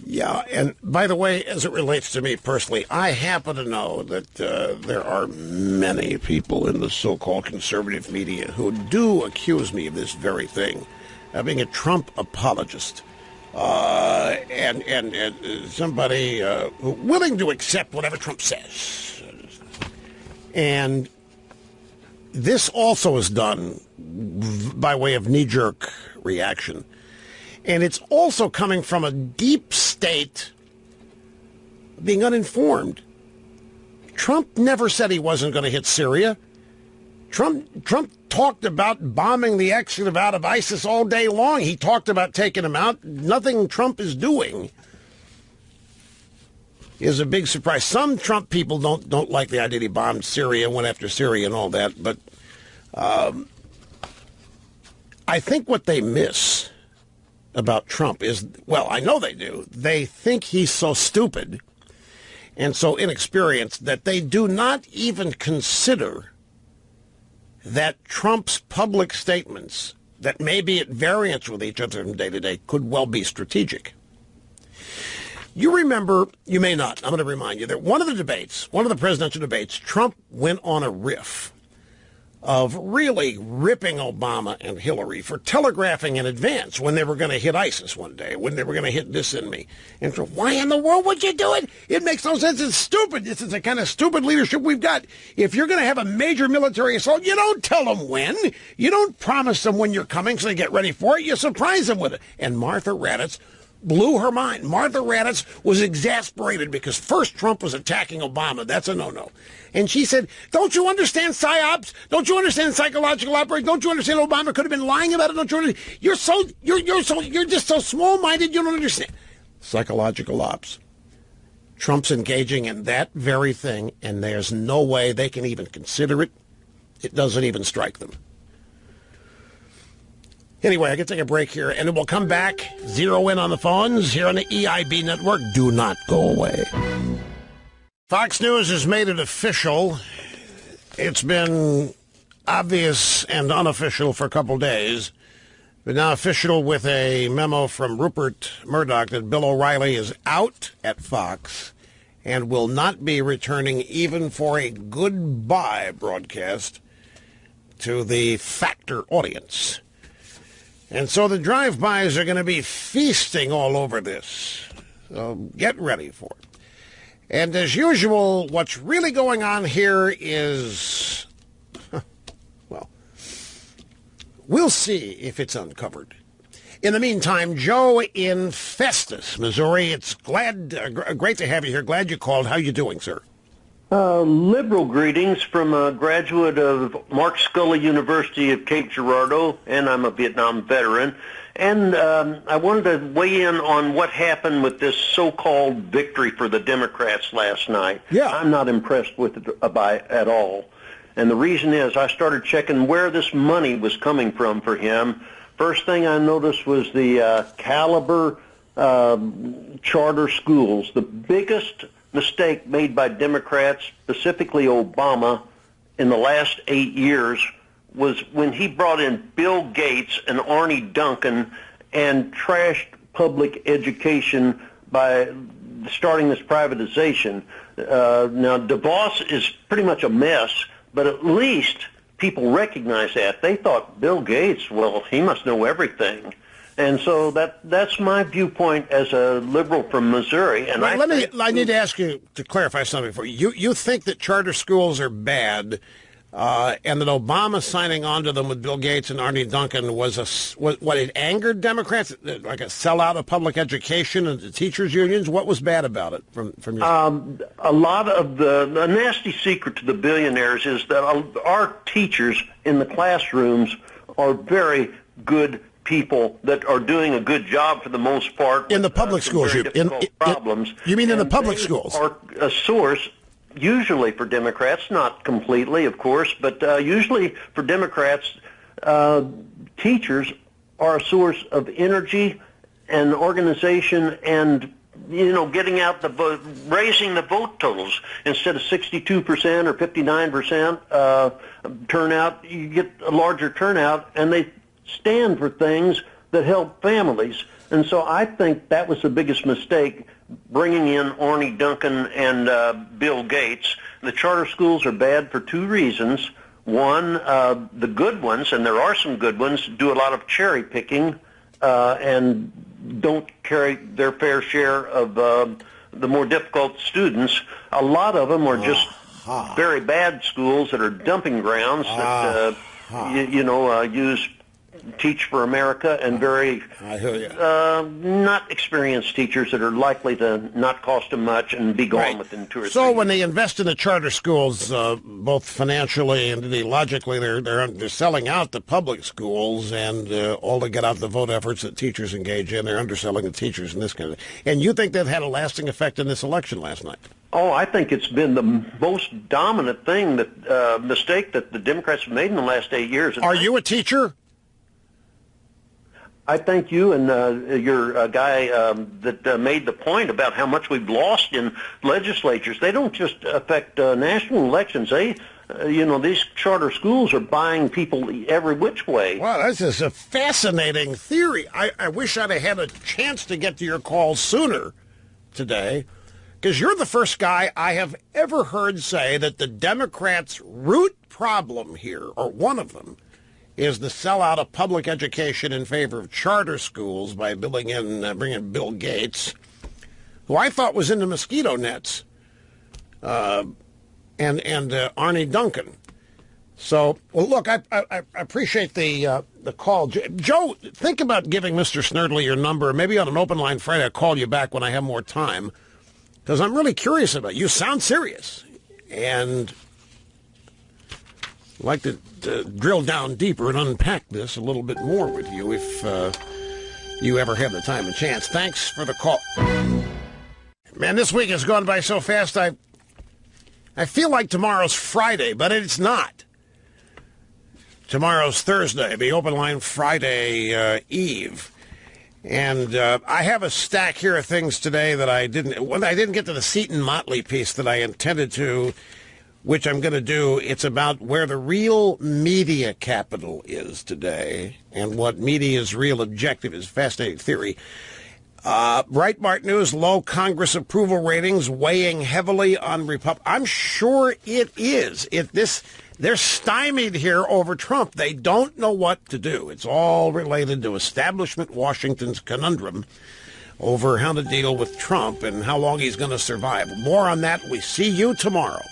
Yeah, and by the way, as it relates to me personally, I happen to know that there are many people in the so-called conservative media who do accuse me of this very thing, of being a Trump apologist. And somebody willing to accept whatever Trump says. And this also is done by way of knee-jerk reaction. And it's also coming from a deep state being uninformed. Trump never said he wasn't going to hit Syria. Trump talked about bombing the executive out of ISIS all day long. He talked about taking them out. Nothing Trump is doing is a big surprise. Some Trump people don't like the idea he bombed Syria, went after Syria and all that. But I think what they miss about Trump is, well, I know they do. They think he's so stupid and so inexperienced that they do not even consider that Trump's public statements that may be at variance with each other from day to day could well be strategic. You remember, you may not, I'm going to remind you that one of the presidential debates, Trump went on a riff of really ripping Obama and Hillary for telegraphing in advance when they were going to hit ISIS one day, when they were going to hit this enemy. And so, why in the world would you do it? It makes no sense. It's stupid. This is the kind of stupid leadership we've got. If you're going to have a major military assault, you don't tell them when. You don't promise them when you're coming so they get ready for it. You surprise them with it. And Martha Raddatz blew her mind. Martha Raddatz was exasperated because first Trump was attacking Obama. That's a no-no. And she said, don't you understand psyops? Don't you understand psychological operation? Don't you understand Obama could have been lying about it? Don't you understand? You're just so small-minded you don't understand. Psychological ops. Trump's engaging in that very thing, and there's no way they can even consider it. It doesn't even strike them. Anyway, I can take a break here, and then we'll come back, zero in on the phones here on the EIB network. Do not go away. Fox News has made it official. It's been obvious and unofficial for a couple days, but now official with a memo from Rupert Murdoch that Bill O'Reilly is out at Fox and will not be returning even for a goodbye broadcast to the Factor audience. And so the drive-bys are going to be feasting all over this. So get ready for it. And as usual, what's really going on here is, well, we'll see if it's uncovered. In the meantime, Joe in Festus, Missouri, it's great to have you here. Glad you called. How you doing, sir? Liberal greetings from a graduate of Mark Scully University of Cape Girardeau, and I'm a Vietnam veteran. And I wanted to weigh in on what happened with this so-called victory for the Democrats last night. Yeah. I'm not impressed with it at all. And the reason is I started checking where this money was coming from for him. First thing I noticed was the Caliber charter schools. The biggest mistake made by Democrats, specifically Obama, in the last 8 years was when he brought in Bill Gates and Arne Duncan and trashed public education by starting this privatization. Now, DeVos is pretty much a mess, but at least people recognize that. They thought Bill Gates, well, he must know everything. And so that's my viewpoint as a liberal from Missouri. And I need to ask you to clarify something for you. You think that charter schools are bad, and that Obama signing on to them with Bill Gates and Arnie Duncan was what it angered Democrats, like a sellout of public education and the teachers' unions? What was bad about it from your a lot of the nasty secret to the billionaires is that our teachers in the classrooms are very good people that are doing a good job for the most part. In the public schools, problems. You mean in the public schools? Are a source, usually for Democrats, not completely, of course, but usually for Democrats, teachers are a source of energy and organization and, getting out the vote, raising the vote totals. Instead of 62% or 59% turnout, you get a larger turnout, and they stand for things that help families. And so I think that was the biggest mistake, bringing in Arnie Duncan and Bill Gates. The charter schools are bad for two reasons. One, the good ones, and there are some good ones, do a lot of cherry picking and don't carry their fair share of the more difficult students. A lot of them are just very bad schools that are dumping grounds that use Teach for America and very not experienced teachers that are likely to not cost them much and be gone within 2 or 3 years. So when they invest in the charter schools, both financially and ideologically, they're selling out the public schools and all to get out the vote efforts that teachers engage in. They're underselling the teachers and this kind of thing. And you think they've had a lasting effect in this election last night? Oh, I think it's been the most dominant thing, mistake that the Democrats have made in the last 8 years. Are you a teacher? I thank you and your guy that made the point about how much we've lost in legislatures. They don't just affect national elections. These charter schools are buying people every which way. Wow, this is a fascinating theory. I wish I'd have had a chance to get to your call sooner today, because you're the first guy I have ever heard say that the Democrats' root problem here, or one of them, is the sellout of public education in favor of charter schools by bringing in Bill Gates, who I thought was into mosquito nets, and Arnie Duncan. So, well, look, I appreciate the call. Joe, think about giving Mr. Snerdley your number. Maybe on an open line Friday, I'll call you back when I have more time, because I'm really curious about you. You sound serious, and I'd like to drill down deeper and unpack this a little bit more with you if you ever have the time and chance. Thanks for the call. Man, this week has gone by so fast, I feel like tomorrow's Friday, but it's not. Tomorrow's Thursday, the open line Friday Eve. And I have a stack here of things today that I didn't get to the Seton Motley piece that I intended to, which I'm going to do. It's about where the real media capital is today and what media's real objective is. Fascinating theory. Breitbart News, low Congress approval ratings weighing heavily on Republicans. I'm sure it is. They're stymied here over Trump. They don't know what to do. It's all related to establishment Washington's conundrum over how to deal with Trump and how long he's going to survive. More on that. We see you tomorrow.